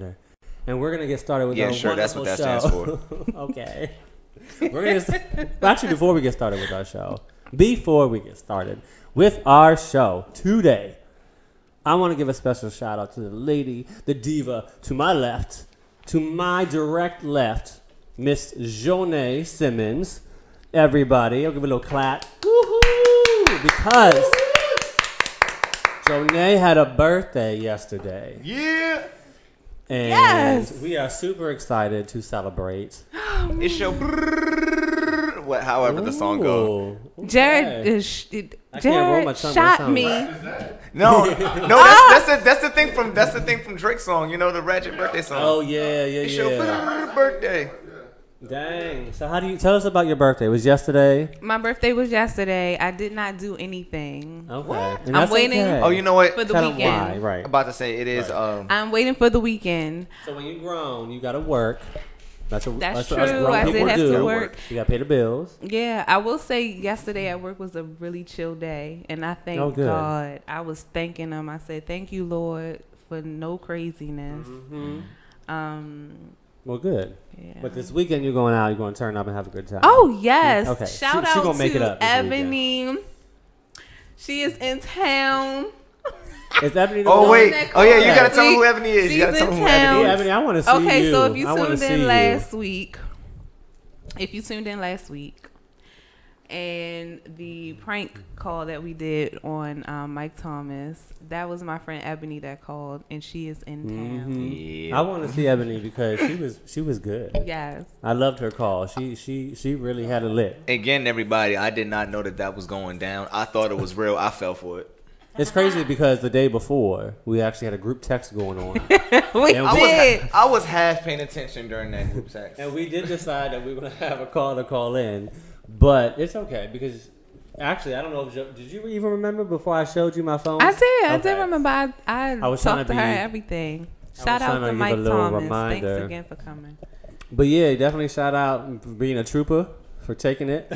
Theater. And we're going to get started with our sure, that's what that stands for. Okay. We're gonna actually, before we get started with our show, with our show today, I want to give a special shout out to the lady, the diva, to my left, to my direct left, Miss Jonay Simmons. Everybody, I'll give a little clap. Woohoo! Because Jonay had a birthday yesterday. Yeah. And we are super excited to celebrate. It's your however the song goes. Jared shot me. No, that's the thing from Drake's song. You know, the Ratchet birthday song. Oh yeah. It's your birthday. Dang. So how do you tell us about your birthday? It was yesterday? My birthday was yesterday. I did not do anything. Okay. I'm waiting. Okay. Oh, you know what? For the Kinda weekend. Why, right. I'm about to say it is. Right. I'm waiting for the weekend. So when you're grown, you gotta work. That's true. What us I grown did people have do. to work. You gotta pay the bills. Yeah, I will say yesterday at work was a really chill day, and I thank God. I was thanking him. I said, "Thank you, Lord, for no craziness." Mm-hmm. Well, good. Yeah. But this weekend you're going out. You're going to turn up and have a good time. Oh yes. Okay. Shout she out gonna make it to up Ebony. She is in town. Is Ebony? Oh wait. Oh yeah. You gotta tell me who Ebony is. She's you gotta tell me who in Ebony is. Ebony, I want to see you. Okay, so if you tuned in last week, and the prank call that we did on Mike Thomas, that was my friend Ebony that called, and she is in town. Yeah. I want to see Ebony because she was good. Yes, I loved her call. She really had a lit. Again, everybody, I did not know that was going down. I thought it was real. I fell for it. It's crazy because the day before we actually had a group text going on. I was half paying attention during that group text, and we did decide that we were gonna have a call in, but it's okay because actually I don't know. Did you even remember before I showed you my phone? I did. I did remember. I was talked to her everything. Shout out to Mike Thomas. Thanks again for coming. But yeah, definitely shout out for being a trooper, for taking it,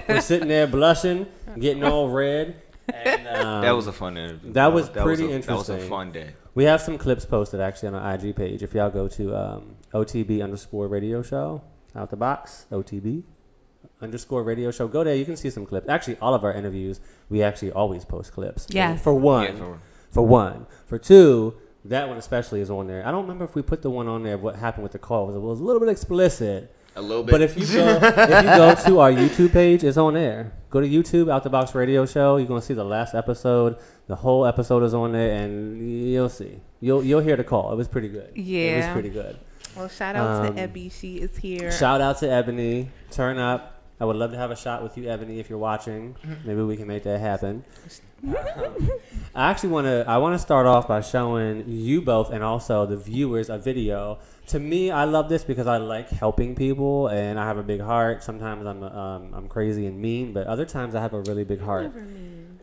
for sitting there blushing, getting all red. And, that was a fun interview. That was pretty interesting. That was a fun day. We have some clips posted actually on our IG page. If y'all go to OTB_radio show, out the box, OTB_radio show. Go there, you can see some clips. Actually, all of our interviews, we actually always post clips. Yes. For one. For two, that one especially is on there. I don't remember if we put the one on there of what happened with the call. It was a little bit explicit. A little bit. But if you go to our YouTube page, it's on there. Go to YouTube, Out the Box Radio Show. You're gonna see the last episode. The whole episode is on there, and you'll see. You'll hear the call. It was pretty good. Yeah, it was pretty good. Well, shout out to Ebby. She is here. Shout out to Ebony. Turn up. I would love to have a shot with you, Ebony, if you're watching. Maybe we can make that happen. I want to start off by showing you both and also the viewers a video. To me, I love this because I like helping people, and I have a big heart. Sometimes I'm crazy and mean, but other times I have a really big heart.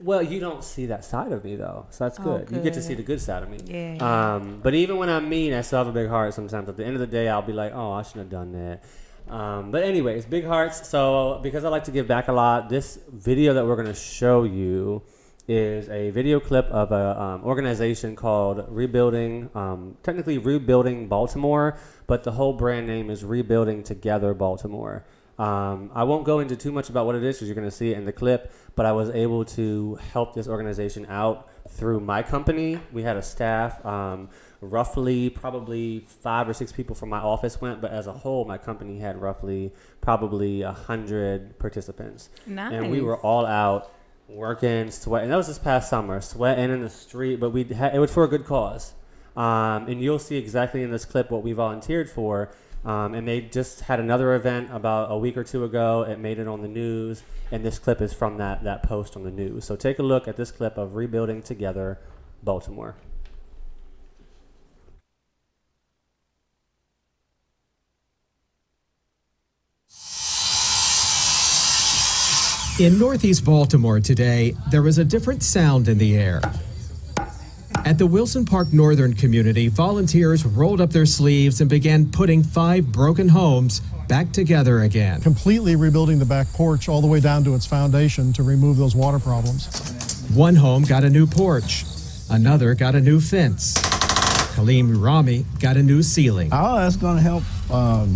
Well, you don't see that side of me though, so that's good. You get to see the good side of me. Yeah. But even when I'm mean, I still have a big heart. Sometimes at the end of the day, I'll be like, oh, I shouldn't have done that. But anyways, big hearts. So because I like to give back a lot, this video that we're going to show you is a video clip of a organization called technically Rebuilding Baltimore, but the whole brand name is Rebuilding Together Baltimore. I won't go into too much about what it is because you're going to see it in the clip, but I was able to help this organization out through my company. We had a staff, roughly probably 5 or 6 people from my office went, but as a whole, my company had roughly probably 100 participants. Nice. And we were all out working, sweating. That was this past summer, sweating in the street, but it was for a good cause. And you'll see exactly in this clip what we volunteered for. And they just had another event about a week or two ago. It made it on the news, and this clip is from that post on the news. So take a look at this clip of Rebuilding Together Baltimore. In Northeast Baltimore today, there was a different sound in the air. At the Wilson Park Northern community, volunteers rolled up their sleeves and began putting 5 broken homes back together again. Completely rebuilding the back porch all the way down to its foundation to remove those water problems. One home got a new porch. Another got a new fence. Kaleem Rami got a new ceiling. Oh, that's going to help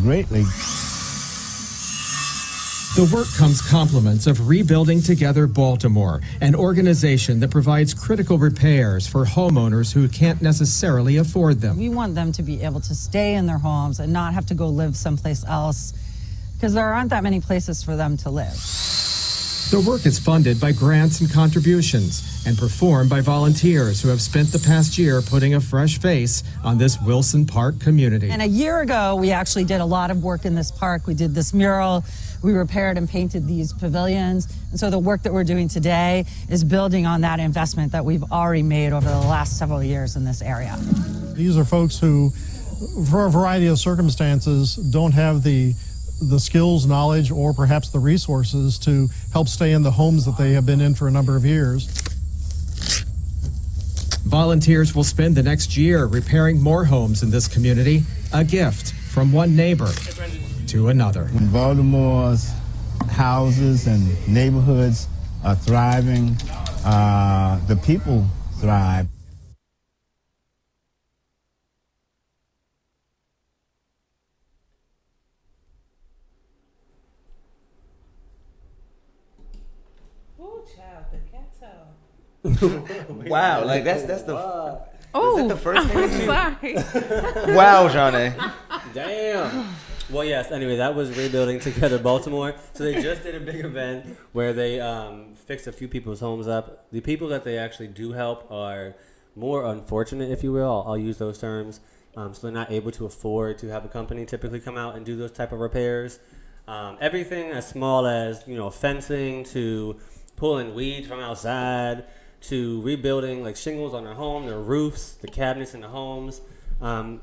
greatly. The work comes compliments of Rebuilding Together Baltimore, an organization that provides critical repairs for homeowners who can't necessarily afford them. We want them to be able to stay in their homes and not have to go live someplace else, because there aren't that many places for them to live. The work is funded by grants and contributions and performed by volunteers who have spent the past year putting a fresh face on this Wilson Park community. And a year ago, we actually did a lot of work in this park. We did this mural. We repaired and painted these pavilions. And so the work that we're doing today is building on that investment that we've already made over the last several years in this area. These are folks who, for a variety of circumstances, don't have the skills, knowledge, or perhaps the resources to help stay in the homes that they have been in for a number of years. Volunteers will spend the next year repairing more homes in this community, a gift from one neighbor to another. When Baltimore's houses and neighborhoods are thriving, the people thrive. Ooh, child, the cat's Wow, like that's the. Oh, is that the first thing I'm that you? sorry. Wow, Johnny. Damn. Well, yes. Anyway, that was Rebuilding Together Baltimore. So they just did a big event where they fixed a few people's homes up. The people that they actually do help are more unfortunate, if you will. I'll use those terms. So they're not able to afford to have a company typically come out and do those type of repairs. Everything as small as, fencing to pulling weed from outside to rebuilding like shingles on their home, their roofs, the cabinets in the homes.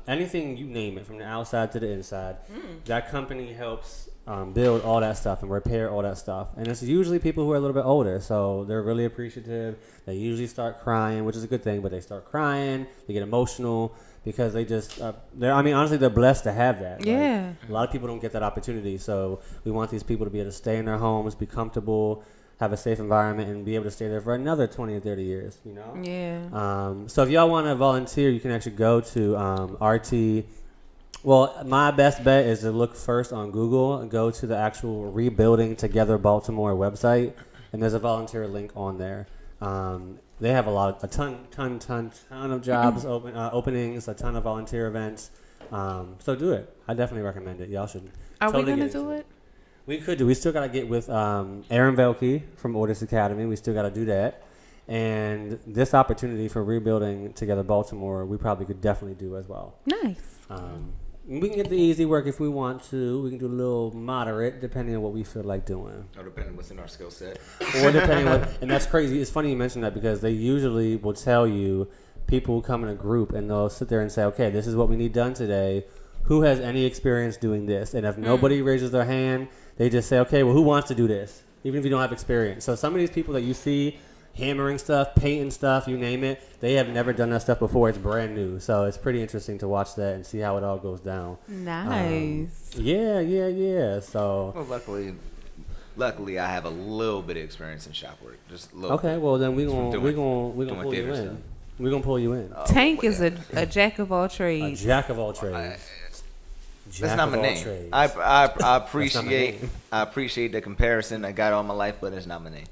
Anything you name it, from the outside to the inside, that company helps build all that stuff and repair all that stuff. And it's usually people who are a little bit older, so they're really appreciative. They usually start crying, which is a good thing, but they start crying, they get emotional because they just, honestly, they're blessed to have that. Yeah. Like, a lot of people don't get that opportunity, so we want these people to be able to stay in their homes, be comfortable, have a safe environment, and be able to stay there for another 20 or 30 years, Yeah. So if y'all want to volunteer, you can actually go to RT. Well, my best bet is to look first on Google and go to the actual Rebuilding Together Baltimore website, and there's a volunteer link on there. They have a ton of jobs openings, a ton of volunteer events. So do it. I definitely recommend it. Y'all should. Are totally we gonna get do into it? We could do. We still got to get with Aaron Velke from Ordis Academy. We still got to do that. And this opportunity for Rebuilding Together Baltimore, we probably could definitely do as well. Nice. We can get the easy work if we want to. We can do a little moderate, depending on what we feel like doing. Or depending on what's in our skill set. Or depending on what, and that's crazy. It's funny you mention that because they usually will tell you, people who come in a group and they'll sit there and say, okay, this is what we need done today. Who has any experience doing this? And if nobody raises their hand, they just say, okay, well, who wants to do this? Even if you don't have experience. So some of these people that you see hammering stuff, painting stuff, you name it, they have never done that stuff before. It's brand new. So it's pretty interesting to watch that and see how it all goes down. Nice. Yeah. So Well, luckily, I have a little bit of experience in shop work. Just a little. okay, bit. well then we're Just from gonna pull you theater in. stuff. We're gonna pull you in. Tank is a jack of all A trades. jack of all trades. That's not my name. I appreciate the comparison. I got all my life, but it's not my name.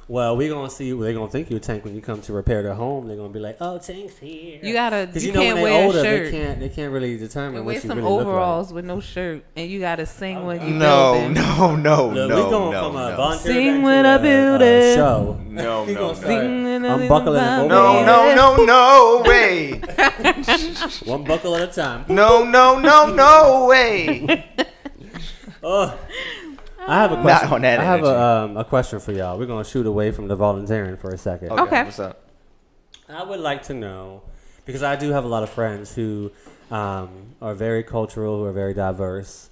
Well, we're gonna see. They're gonna think you're Tank when you come to repair their home. They're gonna be like, "Oh, Tank's here." You gotta. Because You when can't they're wear older, a shirt. they can't really determine And what wear you some really look overalls with no shirt, and you gotta sing when you No, building. no. Look, we going from a volunteer Sing event when to I a build it. show. No, We no, gonna no. start Sing unbuckling them No way. one buckle at a time. No way. I have a question. Not on that I have energy. a question for y'all. We're gonna shoot away from the volunteering for a second. Okay. What's up? I would like to know, because I do have a lot of friends who are very cultural, who are very diverse,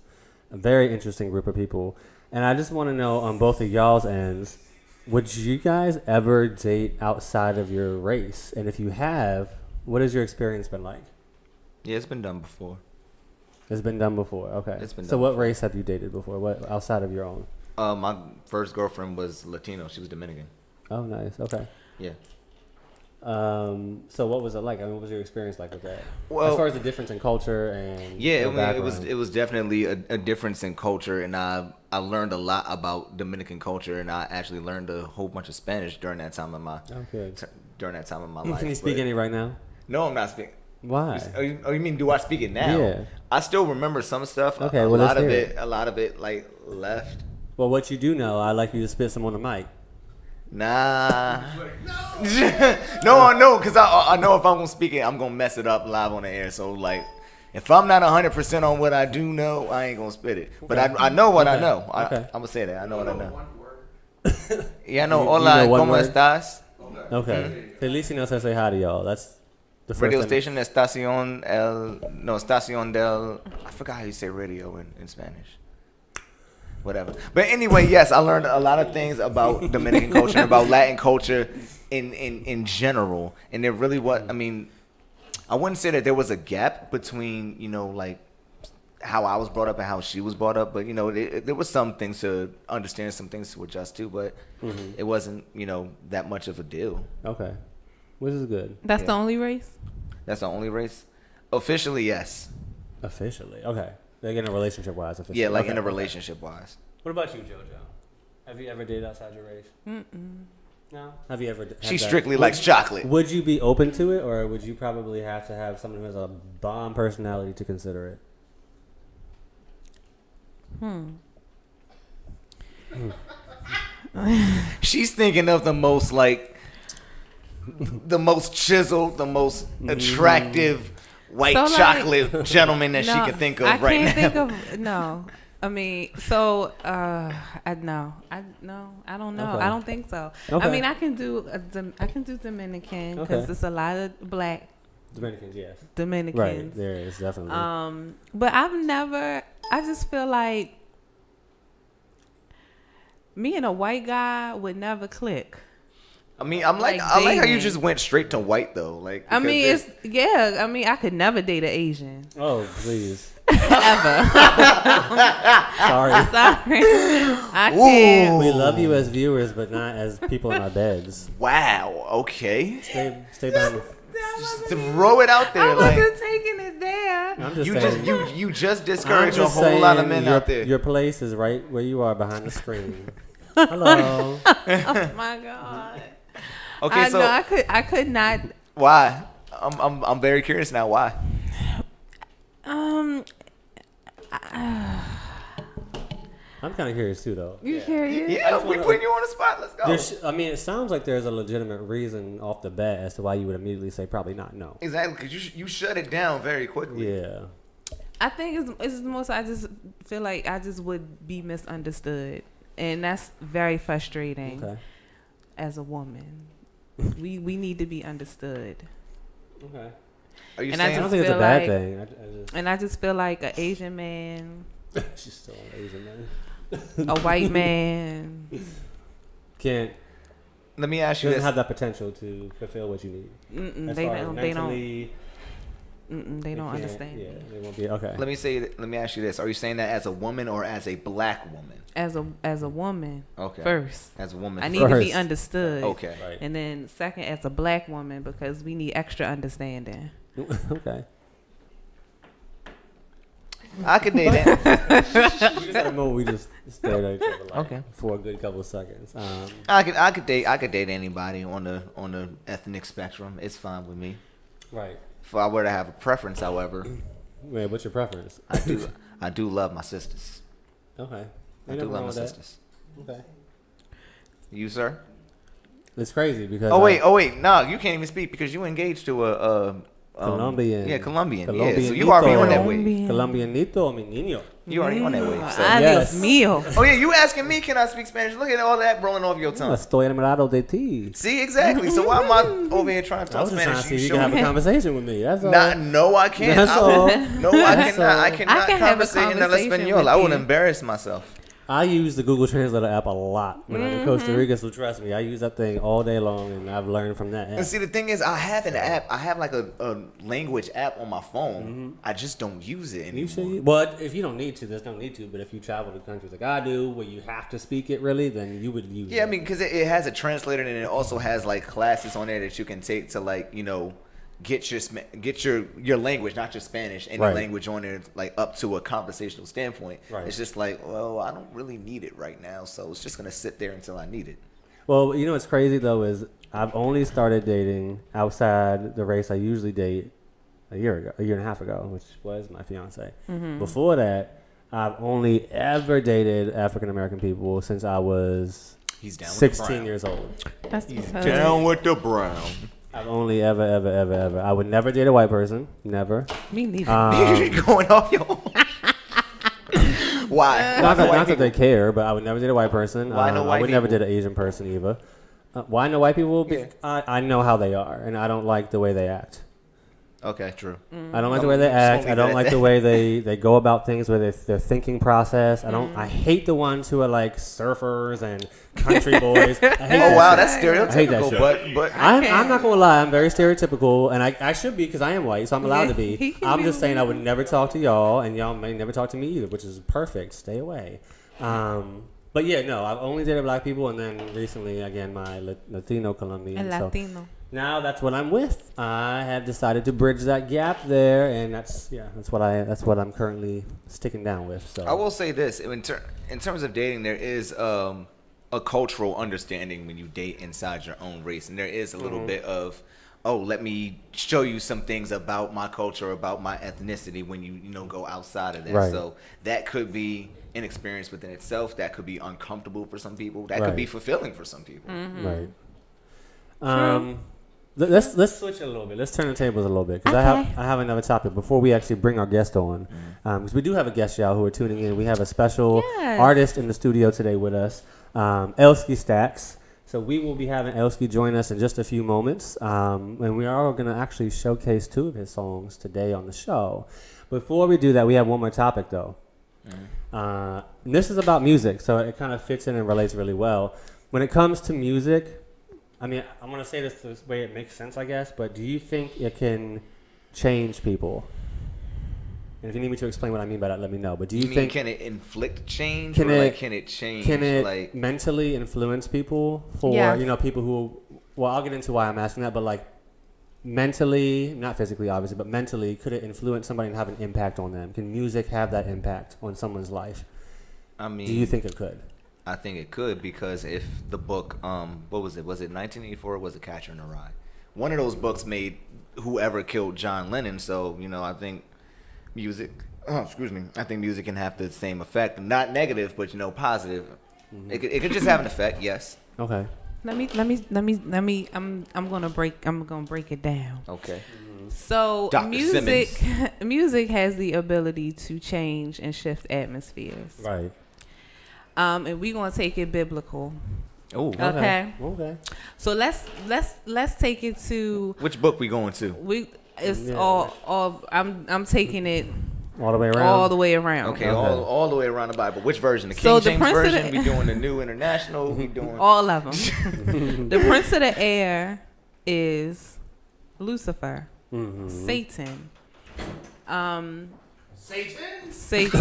a very interesting group of people. And I just want to know on both of y'all's ends, would you guys ever date outside of your race? And if you have, what has your experience been like? Yeah, it's been done before. It's been done before. Okay. It's been so done what before. race have you dated before? What outside of your own? My first girlfriend was Latino. She was Dominican. Oh, nice. Okay. Yeah. So what was it like? I mean, what was your experience like with that? Well, as far as the difference in culture and it was definitely a difference in culture, and I learned a lot about Dominican culture, and I actually learned a whole bunch of Spanish during that time of my life. Can you speak any right now? No, I'm not speaking. Why? You mean do I speak it now? Yeah. I still remember some stuff. Okay, a lot of it like left. Well, what you do know, I'd like you to spit some on the mic. Nah. No, because I know if I'm gonna speak it, I'm gonna mess it up live on the air. So like, if I'm not 100% on what I do know, I ain't gonna spit it. But I know what I know. I'm gonna say that. I know what I know. Yeah, I know. Hola, ¿cómo estás? Okay. At least you know how to say hi to y'all. That's the first radio station, Estación del. I forgot how you say radio in Spanish. Whatever. But anyway, yes, I learned a lot of things about Dominican culture, about Latin culture in general. And there really was, I mean, I wouldn't say that there was a gap between, you know, like how I was brought up and how she was brought up. But, you know, there was some things to understand, some things to adjust to. But it wasn't, you know, that much of a deal. Okay. Which is good. That's the only race? That's the only race? Officially, yes. Officially. Okay. Like in a relationship-wise, officially. Yeah, like in a relationship-wise. What about you, JoJo? Have you ever dated outside your race? No? Have you ever... She strictly likes chocolate. Would you be open to it, or would you probably have to have someone who has a bomb personality to consider it? She's thinking of the most, like... the most chiseled, the most attractive... white chocolate gentleman that she can think of right now. I can't think of no. I mean, so I don't know. Okay. I don't think so. Okay. I mean, I can do Dominican because there's a lot of black Dominicans. Yes, Dominicans. Right, there is definitely. But I just feel like me and a white guy would never click. I mean, I like how you just went straight to white though. Like, I mean, I mean, I could never date an Asian. Oh, please. Ever. Sorry. I can't. We love you as viewers, but not as people in our beds. Wow. Okay. Stay behind. Just throw it out there. I wasn't taking it there. You just discouraged a whole lot of men out there. Your place is right where you are behind the screen. Hello. Oh my God. Okay, so I could not. Why? I'm very curious now. Why? I'm kind of curious too, though. You curious? Yeah, we putting you on the spot. Let's go. I mean, it sounds like there's a legitimate reason off the bat as to why you would immediately say probably not. No. Exactly, because you shut it down very quickly. Yeah. I think it's most. I just feel like I just would be misunderstood, and that's very frustrating. Okay. As a woman, we need to be understood. Okay. Are you saying? I don't think it's a bad thing. And I just feel like an Asian man. She's still an Asian man. A white man can't. Let me ask you this. Doesn't have that potential to fulfill what you need. They don't understand. Yeah, they won't be okay. Let me ask you this: are you saying that as a woman or as a black woman? As a woman. Okay. First. As a woman. I need to be understood. Okay. Right. And then second, as a black woman, because we need extra understanding. Okay. I could date that. We just had a moment we just stared at each other okay. for a good couple of seconds. I could date anybody on the ethnic spectrum. It's fine with me. Right. If I were to have a preference, however. Wait, what's your preference? I do love my sisters. Okay. I do love my sisters. Okay. You, sir? It's crazy because. Oh wait, no, you can't even speak because you engaged to a Colombian. Yeah, Colombian. Yeah, so you already on that wave. Colombianito, mi niño. You already on that wave. So. Adios mío. Oh yeah, you asking me can I speak Spanish? Look at all that rolling off your tongue. Estoy enamorado de ti. See, exactly. So why am I over here trying to talk Spanish? I was just trying to see if you can have a conversation with me. That's all. No, I can't. That's all. No, I cannot. I cannot conversate in el español. I would embarrass myself. I use the Google Translator app a lot when I'm in Costa Rica, so trust me, I use that thing all day long, and I've learned from that app. And see, the thing is, I have an app. I have like a language app on my phone. I just don't use it anymore. You should. Well, if you don't need to, there's no need to. But if you travel to countries like I do, where you have to speak it really, then you would use it. Yeah, I mean, because it has a translator, and it also has like classes on there that you can take to like, you know, get your language, not just Spanish, any language on there, like up to a conversational standpoint. Right. It's just like, well, I don't really need it right now, so it's just gonna sit there until I need it. Well, you know what's crazy though is I've only started dating outside the race I usually date a year and a half ago, which was my fiance. Before that, I've only ever dated African American people since I was 16 years old. He's down with the brown. I've only ever. I would never date a white person. Never. Me neither. You're going off your own. Why? Not that they care, but I would never date a white person. Why no white I would never date an Asian person either. Why no white people? Yeah. I know how they are, and I don't like the way they act. Okay, true. I don't like the way they act. I don't like the way they go about things, where their thinking process. I hate the ones who are like surfers and country boys. I hate that's stereotypical. I hate that shit. But I'm not gonna lie. I'm very stereotypical, and I should be because I am white, so I'm allowed to be. I'm just saying I would never talk to y'all, and y'all may never talk to me either, which is perfect. Stay away. But yeah, no, I've only dated black people, and then recently, again, my Latino Colombian. Latino. Now that's what I'm with. I have decided to bridge that gap there, and that's what I'm currently sticking down with. So I will say this: in terms of dating, there is a cultural understanding when you date inside your own race, and there is a little bit of, oh, let me show you some things about my culture, about my ethnicity when you go outside of that. Right. So that could be an experience within itself. That could be uncomfortable for some people. That could be fulfilling for some people. Right. Let's switch it a little bit. Let's turn the tables a little bit because I have another topic before we actually bring our guest on. Because we do have a guest, y'all, who are tuning in. We have a special artist in the studio today with us, Elski Staxx. So we will be having Elski join us in just a few moments, and we are going to actually showcase 2 of his songs today on the show. Before we do that, we have one more topic though. This is about music, so it kind of fits in and relates really well. When it comes to music, I mean, I'm going to say this way it makes sense, I guess, but do you think it can change people? And if you need me to explain what I mean by that, let me know. But do you think... can it inflict change? Can it change? Can it like mentally influence people for, people who... Well, I'll get into why I'm asking that, but like mentally, not physically, obviously, but mentally, could it influence somebody and have an impact on them? Can music have that impact on someone's life? I mean... Do you think it could? I think it could, because if the book, what was it? Was it 1984 or was it Catcher in the Rye? One of those books made whoever killed John Lennon. So, I think music, I think music can have the same effect. Not negative, but, positive. It could just have an effect, yes. Okay. Let me, I'm gonna break it down. Okay. So Dr. music has the ability to change and shift atmospheres. Right. And we're gonna take it biblical. Oh, okay. Okay. So let's take it to which book we going to? I'm taking it all the way around. All the way around. Okay. All the way around the Bible. Which version? The King James version? We doing the New International? We doing all of them. The Prince of the Air is Lucifer, Satan. Satan.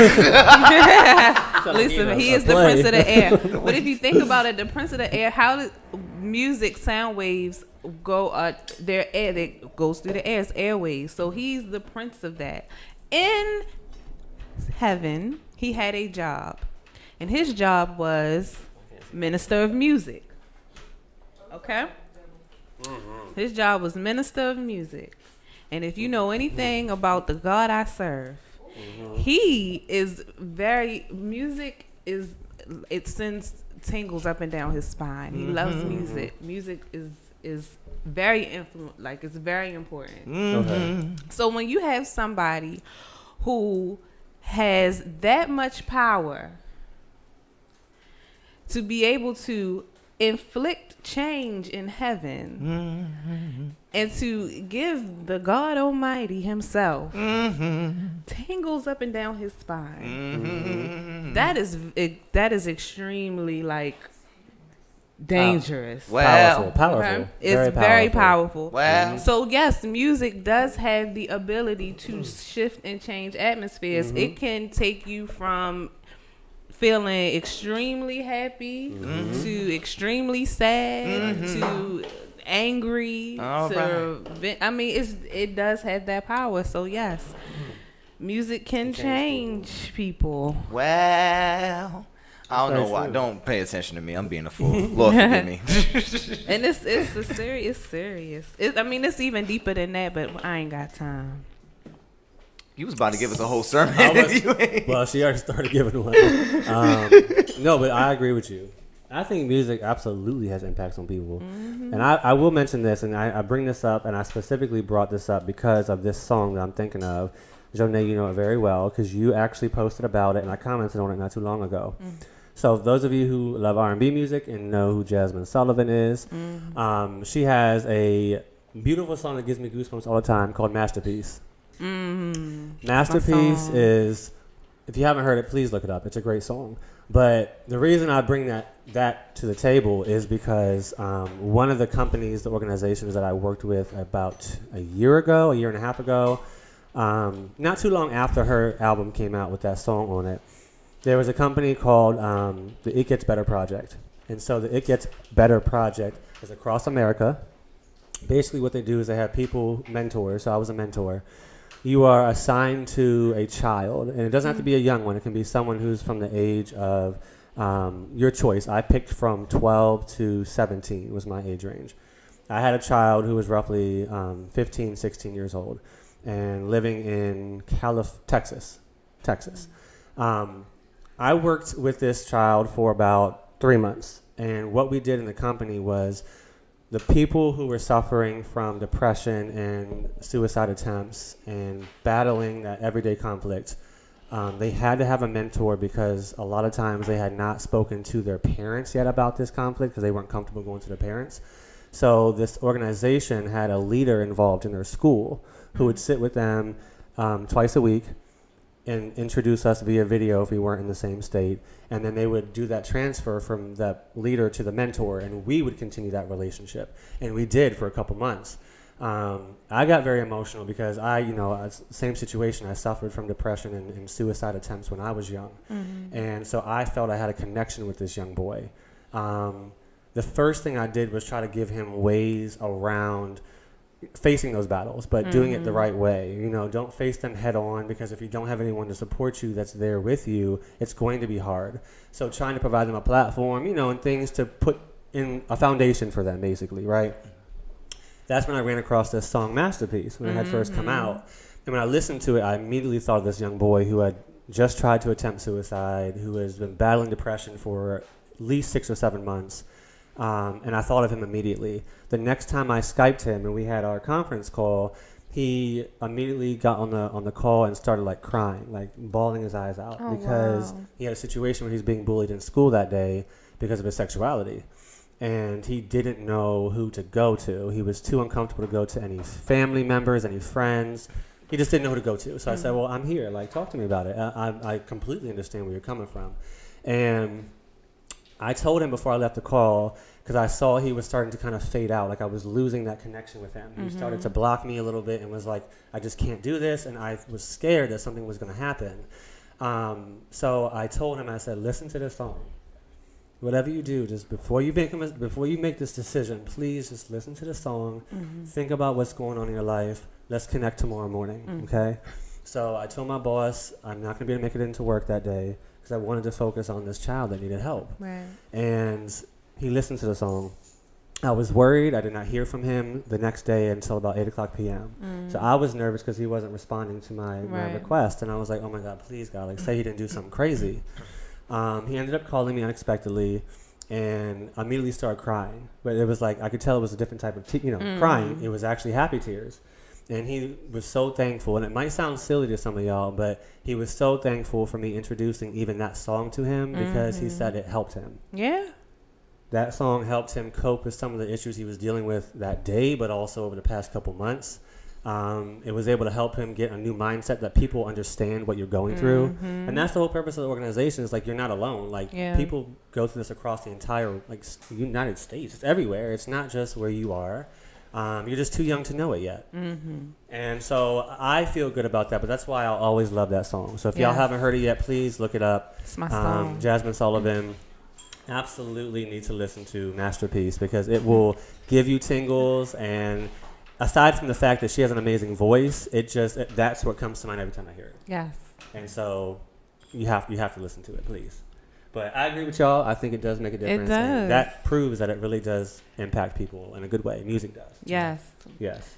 Listen, he is the prince of the air. But if you think about it, the prince of the air, how does music, sound waves go? Their air that goes through the air's airways. So he's the prince of that. In heaven, he had a job, and his job was minister of music. Okay. His job was minister of music, and if you know anything about the God I serve. He is it sends tingles up and down his spine. He loves music. Music is very it's very important. Okay. So when you have somebody who has that much power to be able to inflict change in heaven and to give the God Almighty himself tingles up and down his spine. That is extremely like dangerous. Powerful. Okay? It's very powerful. Wow. So yes, music does have the ability to shift and change atmospheres. It can take you from feeling extremely happy to extremely sad to angry I mean, it does have that power. So yes, music can change people. Wow. I don't know why. Don't pay attention to me. I'm being a fool. Lord forgive me. And it's serious. I mean, it's even deeper than that, but I ain't got time. You was about to give us a whole sermon. Well, she already started giving one. No, but I agree with you. I think music absolutely has impacts on people. And I will mention this, and I bring this up, and I specifically brought this up because of this song that I'm thinking of. Jonay, you know it very well because you actually posted about it, and I commented on it not too long ago. So those of you who love R&B music and know who Jasmine Sullivan is, she has a beautiful song that gives me goosebumps all the time called Masterpiece. Masterpiece is, if you haven't heard it, please look it up. It's a great song. But the reason I bring that to the table is because one of the companies, the organizations that I worked with about a year and a half ago, not too long after her album came out with that song on it, there was a company called the It Gets Better Project. And so the It Gets Better Project is across America. Basically what they do is they have people, mentors. So I was a mentor. You are assigned to a child, and it doesn't have to be a young one. It can be someone who's from the age of your choice. I picked from 12 to 17 was my age range. I had a child who was roughly 15, 16 years old and living in Texas. I worked with this child for about 3 months, and what we did in the company was the people who were suffering from depression and suicide attempts and battling that everyday conflict, they had to have a mentor because a lot of times they had not spoken to their parents yet about this conflict because they weren't comfortable going to their parents. So this organization had a leader involved in their school who would sit with them twice a week and introduce us via video if we weren't in the same state. And then they would do that transfer from the leader to the mentor, and we would continue that relationship. And we did for a couple months. I got very emotional because same situation. I suffered from depression and suicide attempts when I was young. And so I felt I had a connection with this young boy. The first thing I did was try to give him ways around facing those battles, but doing it the right way. Don't face them head on, because if you don't have anyone to support you that's there with you, it's going to be hard. So trying to provide them a platform, and things to put in a foundation for them, basically, right? That's when I ran across this song Masterpiece when it had first come out. And when I listened to it, I immediately thought of this young boy who had just tried to attempt suicide, who has been battling depression for at least 6 or 7 months. And I thought of him immediately. The next time I Skyped him and we had our conference call, he immediately got on the call and started crying, bawling his eyes out because he had a situation where he was being bullied in school that day because of his sexuality. And he didn't know who to go to. He was too uncomfortable to go to any family members, any friends. He just didn't know who to go to. So I said, well, I'm here. Talk to me about it. I completely understand where you're coming from. And I told him before I left the call, because I saw he was starting to kind of fade out, I was losing that connection with him. He started to block me a little bit and was like, I just can't do this, and I was scared that something was going to happen. So I told him, I said, listen to this song. Whatever you do, just before you make this decision, please just listen to the song, think about what's going on in your life. Let's connect tomorrow morning, okay? So I told my boss I'm not going to be able to make it into work that day, because I wanted to focus on this child that needed help. Right. And he listened to the song. I was worried. I did not hear from him the next day until about 8 o'clock p.m. So I was nervous because he wasn't responding to my request. And I was like, oh, my God, please, God, say he didn't do something crazy. He ended up calling me unexpectedly and immediately started crying. But it was I could tell it was a different type of, crying. It was actually happy tears. And he was so thankful, and it might sound silly to some of y'all, but he was so thankful for me introducing even that song to him because he said it helped him. Yeah. That song helped him cope with some of the issues he was dealing with that day, but also over the past couple months. It was able to help him get a new mindset that people understand what you're going through. And that's the whole purpose of the organization, is like, you're not alone. Like, people go through this across the entire United States. It's everywhere. It's not just where you are. You're just too young to know it yet. And so I feel good about that, but that's why I'll always love that song. So if y'all haven't heard it yet, please look it up. It's my song. Jasmine Sullivan. Absolutely need to listen to Masterpiece, because it will give you tingles. And aside from the fact that she has an amazing voice, that's what comes to mind every time I hear it. Yes. And so you have to listen to it, please. But I agree with y'all. I think it does make a difference. It does. And that proves that it really does impact people in a good way. Music does. Yes. Yes.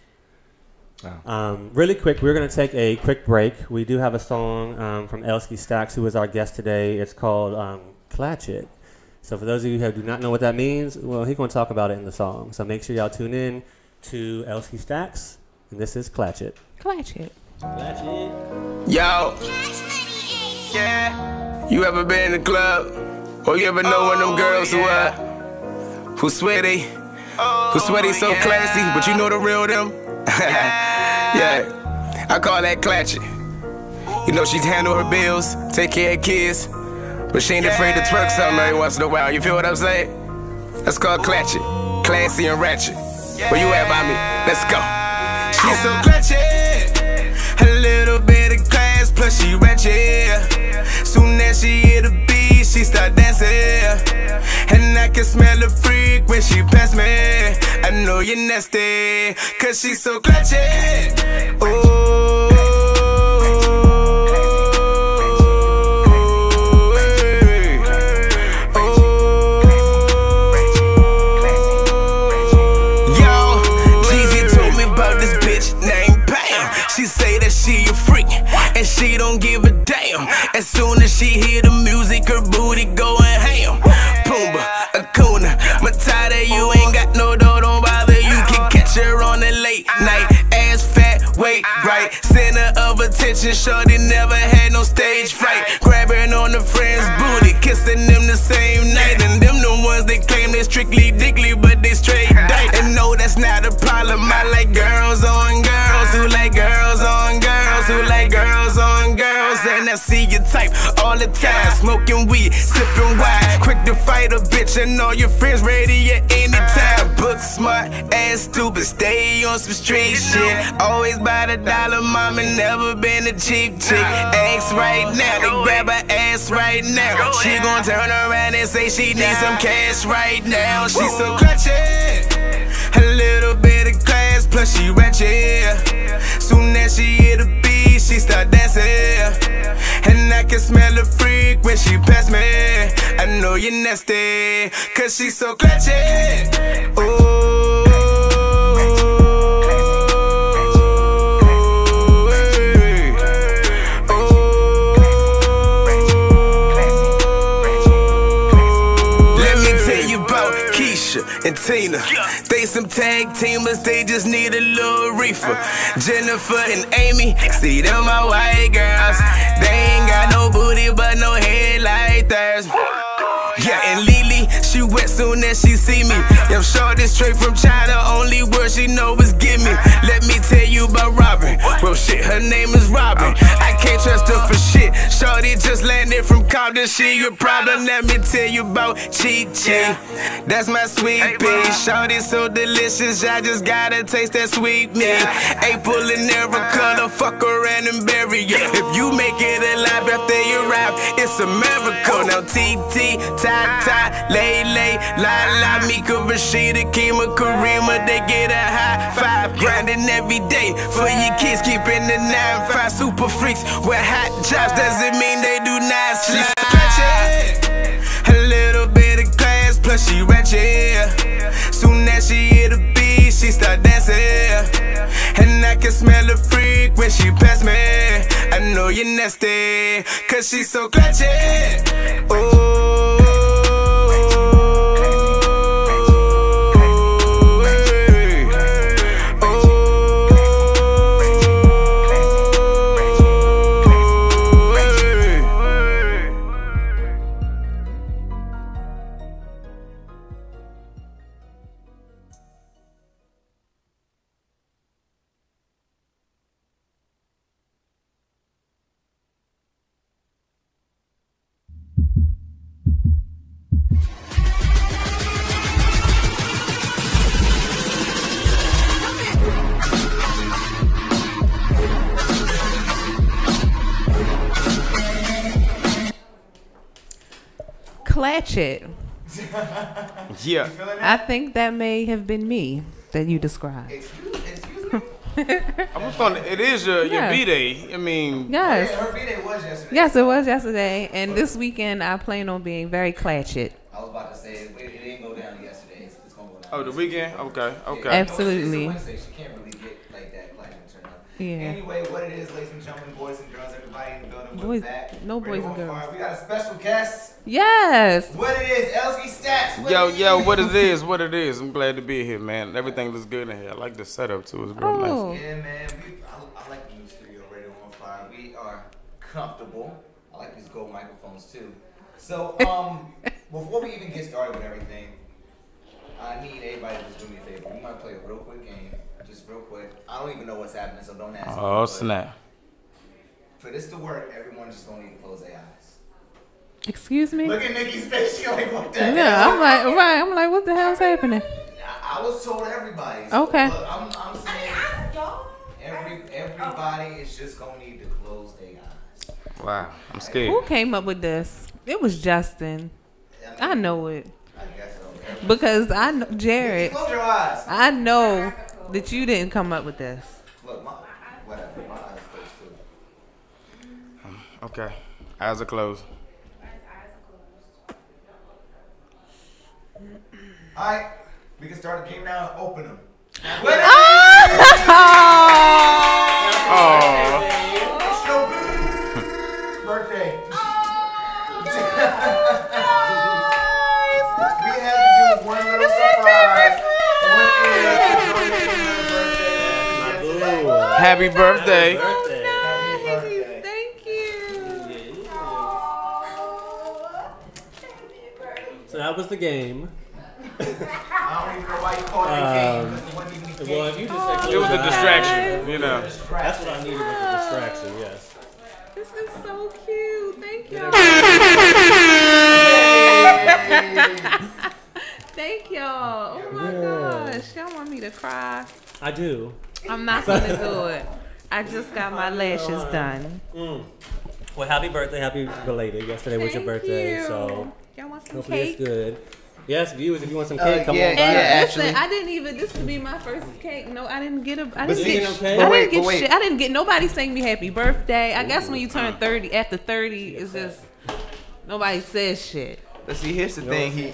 Wow. Really quick, we're going to take a quick break. We do have a song from Elski Staxx, who is our guest today. It's called Clutch It. So for those of you who do not know what that means, well, he's going to talk about it in the song. So make sure y'all tune in to Elski Staxx, and this is Clutch It. Clutch it. Clutch it. Yo. Yeah. You ever been in the club? Or you ever know one of them girls who sweaty? Who sweaty so classy, but you know the real them? Yeah. I call that clutch it. You know, she handle her bills, take care of kids, but she ain't afraid to twerk something every once in a while. You feel what I'm saying? That's called clutch it. Classy and ratchet. Where you at, mommy? Let's go. She's so clutch it. A little bit of class, plus she ratchet. Soon as she hit the beat, she start dancing. And I can smell the freak when she pass me. I know you're nasty, cause she's so clutch it. Oh. She say that she a freak, and she don't give a damn. As soon as she hear the music, her booty going ham. Pumbaa, Akuna, Matata, you ain't got no dough, don't bother. You can catch her on the late night. Ass fat, weight right, center of attention. Shorty never had no stage fright. Grabbing on the friend's booty, kissing them the same night. And them the ones that claim they strictly dickly, but they straight dyke. And no, that's not a problem. I like girls on girls who like girls on girls who like girls on girls. And I see your type all the time, smoking weed, sipping wine, quick to fight a bitch, and all your friends ready at any time. Book smart, ass stupid, stay on some street shit. Always by the dollar, mama, never been a cheap chick. Ask right now, they grab her ass right now. She gon' turn around and say she needs some cash right now. She's so clutch it. A little bit of class, plus she ratchet. Soon as she hit the beat, she start dancing. And I can smell the freak when she pass me. I know you're nasty, cause she's so clutch it. Oh. And Tina, they some tag teamers, they just need a little reefer. Jennifer and Amy, see them my white girls. They ain't got no booty but no head like theirs. Yeah, and Lily, she wet soon as she see me. I'm sure this straight from China, only word she know is give me. Let me tell you about Robin. Well shit, her name is Robin. I can't trust her for shit. Shorty just landed from Compton, she a problem. Let me tell you about Chi Chi. That's my sweet pea. Shorty so delicious, I just gotta taste that sweet meat. April and Erica, fuck around and bury ya. If you make it alive after you rap, it's a miracle. Now TT, Tata, Lele, Lala, Mika, Rashida, Kima, Karima, they get a high five. Grinding every day for your kids, keeping the 9-5. Super freaks with hot jobs, doesn't mean they do not slide. A little bit of class, plus she ratchet. Soon as she hit the beat, she start dancing. And I can smell the freak when she pass me. I know you're nasty, cause she's so clutch it. Oh. Clatchet. Yeah. I think that may have been me that you described. Excuse me. I was gonna. It is your Yes. B-Day. I mean, Yes. Yeah, her B-Day was yesterday. Yes, it was yesterday. And this weekend, I plan on being very Clatchet. I was about to say it didn't go down yesterday. It's gonna go down. oh, the weekend. Okay. Okay. Absolutely. It's Wednesday. She can't really get like that classic turn up. Yeah. Anyway, what it is, ladies and gentlemen, boys and girls, everybody in the building. We're Boys- back. no boys Radio and on girls. Fire. We got a special guest. Yes. What it is, Elski Staxx. What it is. I'm glad to be here, man. Everything looks good in here. I like the setup too. It's real nice. Oh. Yeah, man. I like the new studio, Radio on Fire. We are comfortable. I like these gold microphones too. So, before we even get started with everything, I need everybody to just do me a favor. We might play a real quick game, just real quick. I don't even know what's happening, so don't ask me. Oh but snap! For this to work, everyone just gonna need to close their eyes. Excuse me? Look at Nikki's face. She like, what the Yeah, hell? I'm like, what the hell's happening? I was told everybody. So Okay. Look, I'm saying everybody is just gonna need to close their eyes. Wow, I'm scared. Who came up with this? It was Justin. I know it. I guess so. Because I know, Jared, Close your eyes. I know that you didn't come up with this. Look, whatever. My eyes closed too. Okay, eyes are closed. All right, we can start the game now. Open them. Oh, It's your birthday. We had to do one little surprise. happy birthday! Happy birthday. Thank you. So that was the game. I don't even know why you called it a game. Because it wasn't even a game. Well, if you just said It was a close your distraction, you know. eyes, that's what I needed was a distraction. Yes. This is so cute. Thank y'all. Thank y'all. Oh my gosh. Y'all want me to cry? I do. I'm not gonna do it. I just got my lashes done. Well, happy birthday, happy belated. Yesterday was your Thank birthday, you. so Y'all want some hopefully cake? it's good. Yes, viewers, if you want some cake, come yeah, on by. And yeah. listen, actually- I didn't even. This would be my first cake. No, I didn't get a. I But didn't see, get. okay. I but didn't wait, get but wait. shit. I didn't get. Nobody sang me happy birthday. I guess when you turn 30, after 30, it's just nobody says shit. But see, here's the thing. He.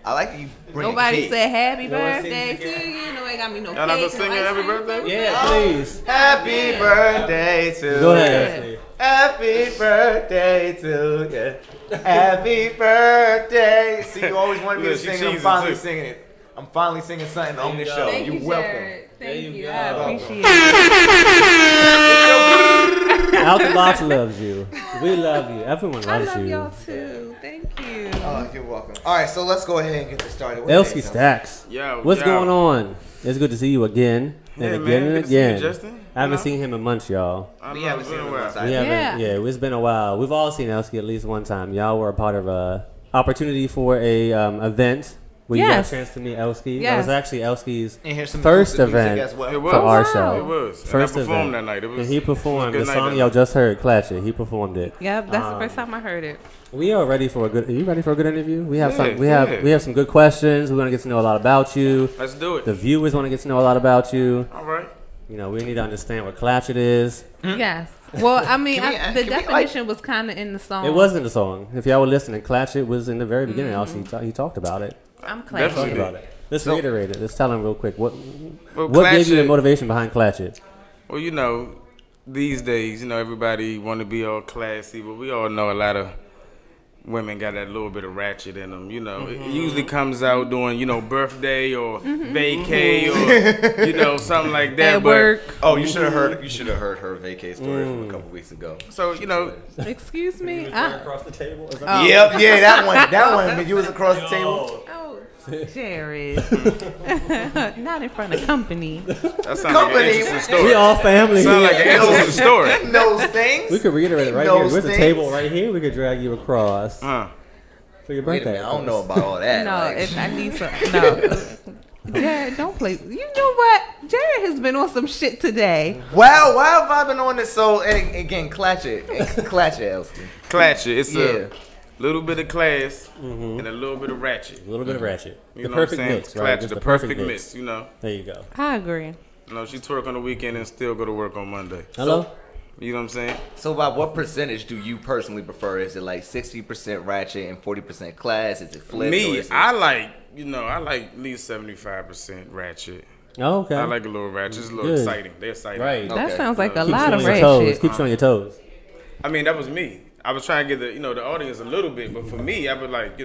I like that you bring Nobody cake. said happy No one sings birthday again. to you. Nobody got me no Y'all cake. not singing no ice happy cream. birthday? Yeah, please. Happy birthday to Go you. ahead. Ashley. Happy birthday to you. Happy birthday. See, you always wanted me to Look, she sing it. I'm cheesy, finally too. singing it. I'm finally singing something on this you show. go. Thank You're you, welcome. Jared. There Thank you you. go. I appreciate it. Out the box loves you. We love you. Everyone I loves love you. y'all too. Thank you. Oh, you're welcome. All right, so let's go ahead and get this started. What Elski is it? Staxx. Yo, What's yo. going on? It's good to see you again and Yeah, again man, and good to see you, again. Justin. I haven't You know? seen him in months, y'all. I We know, haven't it's seen been him a while. once. We haven't. Yeah. Yeah, it's been a while. We've all seen Elski at least one time. Y'all were a part of a opportunity for a event where you Yes. got a chance to meet Elski. That Yes. was actually Elski's And here's some first acoustic music event as well. It was. for our wow. show. It was. And First I performed event. that night. It was. And he performed it the was a good song night y'all that just heard, Clatch It. He performed it. Yep, that's the first time I heard it. We are ready for a good. Are you ready for a good interview? We have Yeah, some. We yeah. have some good questions. We want to get to know a lot about you. Let's do it. The viewers want to get to know a lot about you. All right. You know, we need to understand what Clatch It is. Yes. Well, I mean, Can the we, like- definition was kind of in the song. It wasn't the song. If y'all were listening, Clatch It was in the very beginning. He talked about it. I'm Talked clapping. Definitely. about it. Let's reiterate it. Let's tell him real quick. What Well, what gave Clatch you the It- motivation behind Clatch It? Well, you know, these days, you know, everybody want to be all classy, but we all know a lot of women got that little bit of ratchet in them. You know, it usually comes out during, you know, birthday or vacay or, you know, something like that. At but work. Oh, you should have heard. You should have heard her vacay story from a couple weeks ago. So, you know, Excuse me. Across the table. Oh. Yep, yeah, that one. That one. But you was across the table. Oh, Jared. Not in front of company. that sounds like Company. an interesting story. We all family. Sound like here. an interesting story. Those things. We could reiterate it right Those here. There's a things. table right here. We could drag you across Huh. for your Wait a birthday. minute, I don't know about all that. No, like- if I need some. No. Jared, don't play. You know what? Jared has been on some shit today. Wow, why have I been on this? So, and again, Clatch It. Clatch It, Elski. Clatch It. It's Yeah. little bit of class and a little bit of ratchet. A little bit of ratchet. You The know perfect what I'm saying? mix, right? Just The perfect mix, you know. There you go. I agree. You know, she twerk on the weekend and still go to work on Monday. Hello? You know what I'm saying? So, Bob, what percentage do you personally prefer? Is it like 60% ratchet and 40% class? Is it flipped? Me, I like at least 75% ratchet. Oh, okay. I like a little ratchet. It's a little Good. exciting. They're exciting. Right. That Okay. sounds like a Keeps lot you of on your toes. ratchet. Keeps you on your toes. I mean, that was me. I was trying to get the audience a little bit, but for me, I would like,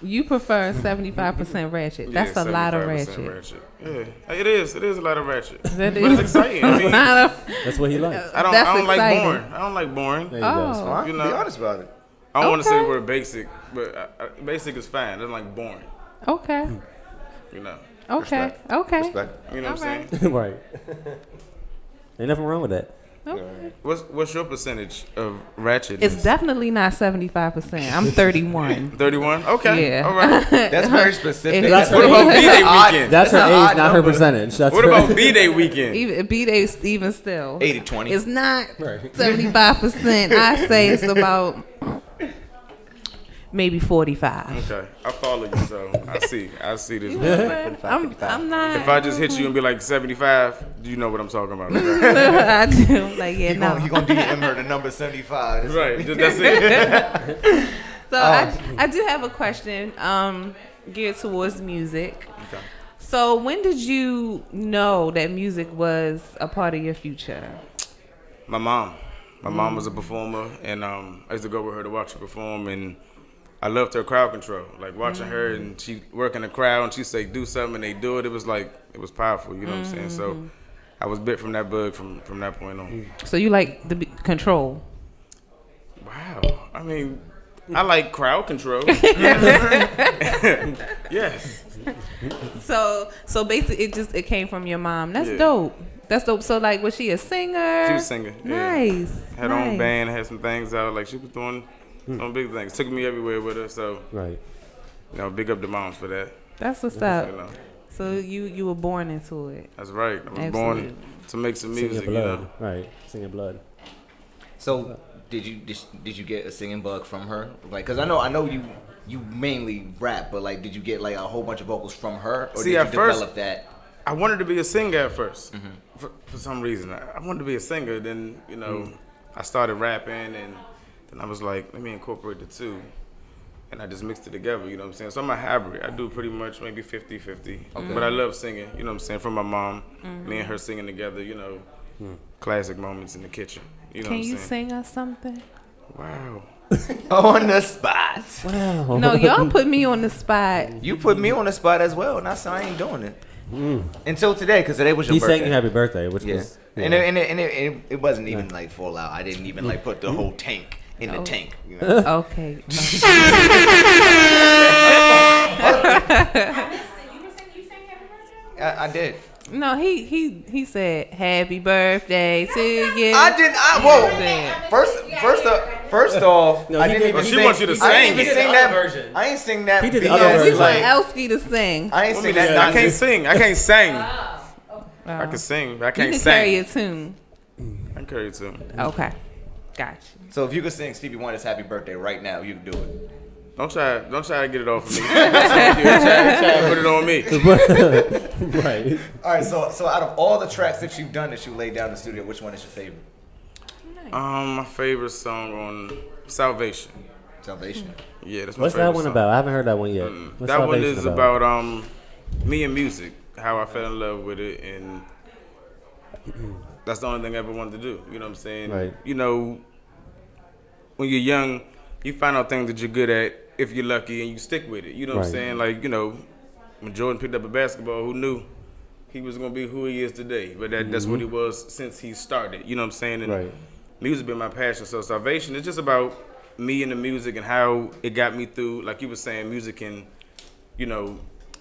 You prefer 75% ratchet. That's a lot of 75% ratchet. Yeah, it is. It is a lot of ratchet. That But it's exciting. I mean, That's what he likes. I That's don't like exciting. boring. I don't like boring. There you go. Oh. Fine. You Be know. honest about it. I don't want to say Okay. the word basic, but basic is fine. I don't like boring. Okay. You know. Okay. Respect. Okay. Respect. You know what I'm Alright. saying? Right. Ain't nothing wrong with that. Okay. What's your percentage of ratchet? It's definitely not 75%. I'm 31. 31. Okay. Yeah. All right. That's very specific. That's What about B-Day odd- weekend? That's her an age, odd not her number. percentage. That's What her- about B-Day weekend? Even B-Day, even still. 80-20. It's not Right. 75%. I say it's about maybe 45. Okay, I follow you, so I see this. I'm not. If I just hit you and be like 75, you know what I'm talking about, okay? I do. Like, yeah, no. He gonna DM her the number 75. Right, that's it. So I do have a question geared towards music. Okay. So when did you know that music was a part of your future? My mom was a performer, and I used to go with her to watch her perform, and I loved her crowd control. Like watching her, and she work in the crowd, and she say do something, and they do it. It was like it was powerful. You know what I'm saying? So I was bit from that bug from that point on. So you like the control? Wow. I mean, I like crowd control. Yes. So basically, it came from your mom. That's Yeah. dope. That's dope. So like, was she a singer? She was singing. Yeah. Nice. Had her own nice. band, had some things out. Like she was doing some big things. Took me everywhere with her. So Right. big up the moms for that. That's what's up. You know, So you were born into it. that's right. I was Absolutely. born to make some Sing your music. You blood. know. Right. Sing your blood. So did you get a singing bug from her? Like, cause I know you mainly rap, but like, did you get like a whole bunch of vocals from her, or See, did you at first- develop that? I wanted to be a singer at 1st for some reason. I wanted to be a singer. Then I started rapping, and then I was like, let me incorporate the two. And I just mixed it together, you know what I'm saying? So I'm a hybrid. I do pretty much maybe 50-50. But I love singing, you know what I'm saying? From my mom, me and her singing together, classic moments in the kitchen. You know Can what I'm you saying? sing us something? Wow. On the spot. Wow. No, y'all put me on the spot. You put me on the spot as well, and I said I ain't doing it until today, cause today was your He birthday. sang you happy birthday, which Yeah, was and it wasn't even like full out. I didn't even like put the whole tank in the tank. You know? Okay. I did. No, he said happy birthday to you. I did. First off, No, I he didn't did- even She sing. wants you to I sing didn't it. even sing He did the that other version. I ain't sing that. He did the BS, other We version. want like, Elski to sing. I ain't sing that. I can't nonsense. sing. I can't sing. I can sing, but I You can't can sing. carry a tune. I can carry a tune. Okay. Gotcha. So if you could sing Stevie Wonder's Happy Birthday right now, you can do it. Don't try to get it off of me. Try to put it on me. right. All right. So out of all the tracks that you've done that you laid down in the studio, which one is your favorite? My favorite song on Salvation. Salvation. Yeah, that's my What's favorite that one song. about? I haven't heard that one yet. What's That one Salvation is about me and music, how I fell in love with it, and that's the only thing I ever wanted to do. You know what I'm saying? Right. You know, when you're young, you find out things that you're good at if you're lucky, and you stick with it. You know what I'm Right. saying? Like, when Jordan picked up a basketball, who knew he was gonna be who he is today? But that's what he was since he started. You know what I'm saying? And Right. music been my passion. So Salvation is just about me and the music and how it got me through. Like you were saying, music can,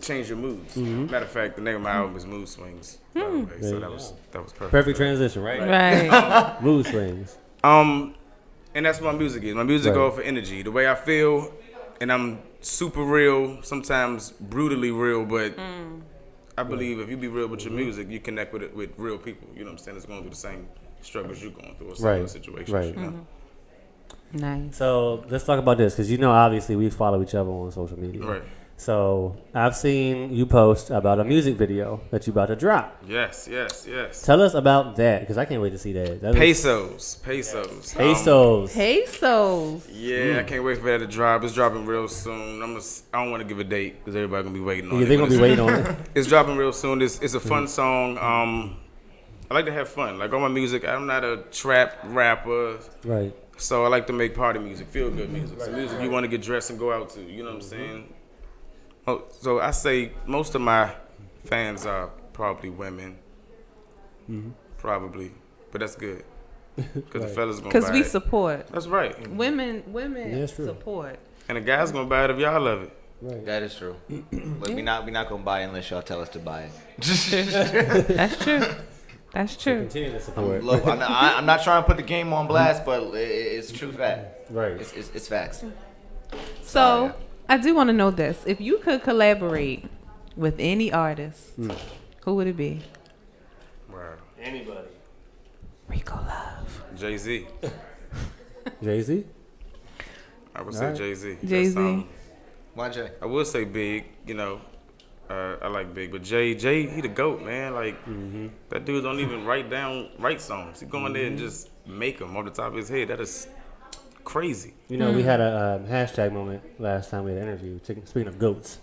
change your moods. Matter of fact, the name of my album is Mood Swings. By the way. So that was perfect. Perfect transition, right? Right. Mood swings. And that's what my music is. My music Right. go for energy. The way I feel, and I'm super real, sometimes brutally real, but I believe if you be real with your music, you connect with it with real people. You know what I'm saying? It's going through the same struggles you're going through or similar Right. situations. Right. You know? Nice. So let's talk about this because obviously we follow each other on social media. Right. So I've seen you post about a music video that you about to drop. Yes. Tell us about that because I can't wait to see that. Pesos. Yeah, I can't wait for that to drop. It's dropping real soon. I don't want to give a date because everybody gonna be waiting on it. They're gonna be waiting on it. It's dropping real soon. It's a fun song. I like to have fun. Like all my music, I'm not a trap rapper. Right. So I like to make party music, feel good music. So music you want to get dressed and go out to. You know what I'm saying? Oh, so I say most of my fans are probably women. Probably, but that's good because the fellas gonna buy it. Because we support. That's right. Women support. And the guys gonna buy it if y'all love it. Right. That is true. But we not gonna buy it unless y'all tell us to buy it. That's true. That's true. Continue to support. Look, I'm not trying to put the game on blast, but it's true fact. Right. It's facts. So I do want to know this: if you could collaborate with any artist, who would it be? Wow. Anybody. Rico Love. Jay-Z. Jay-Z? I would say Jay-Z. Jay-Z. Why Jay? I would say Big. I like Big, but Jay, he the GOAT, man. Like that dude don't even write songs. He go in there and just make them off the top of his head. That is crazy. We had a hashtag moment last time we had an interview. Speaking of goats,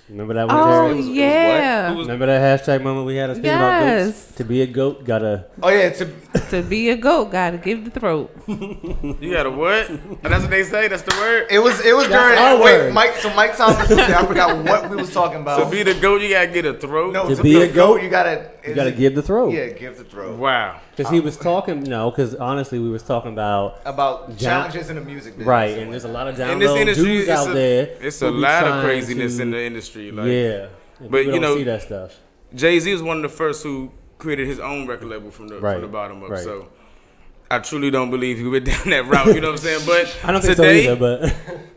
remember that one? Oh Terry? yeah. Remember that hashtag moment we had? Speaking about goats. To be a goat, gotta. Oh yeah, to be a goat, gotta give the throat. You gotta what? And that's what they say. That's the word. It was during our word. Mike Thomas was there. I forgot what we was talking about. To be the GOAT, you gotta get a throat. No, to be a goat, you gotta give the throat. Yeah, give the throat. Wow. Because he was talking. No, because honestly, we was talking about challenges in the music business. Right, and there's a lot of down in this low industry, dudes out there. It's a lot of craziness in the industry. Like, yeah, but you don't see that stuff. Jay-Z is one of the first who created his own record label from the bottom up. Right. So I truly don't believe he went down that route. You know what I'm saying? But I don't think today, so either.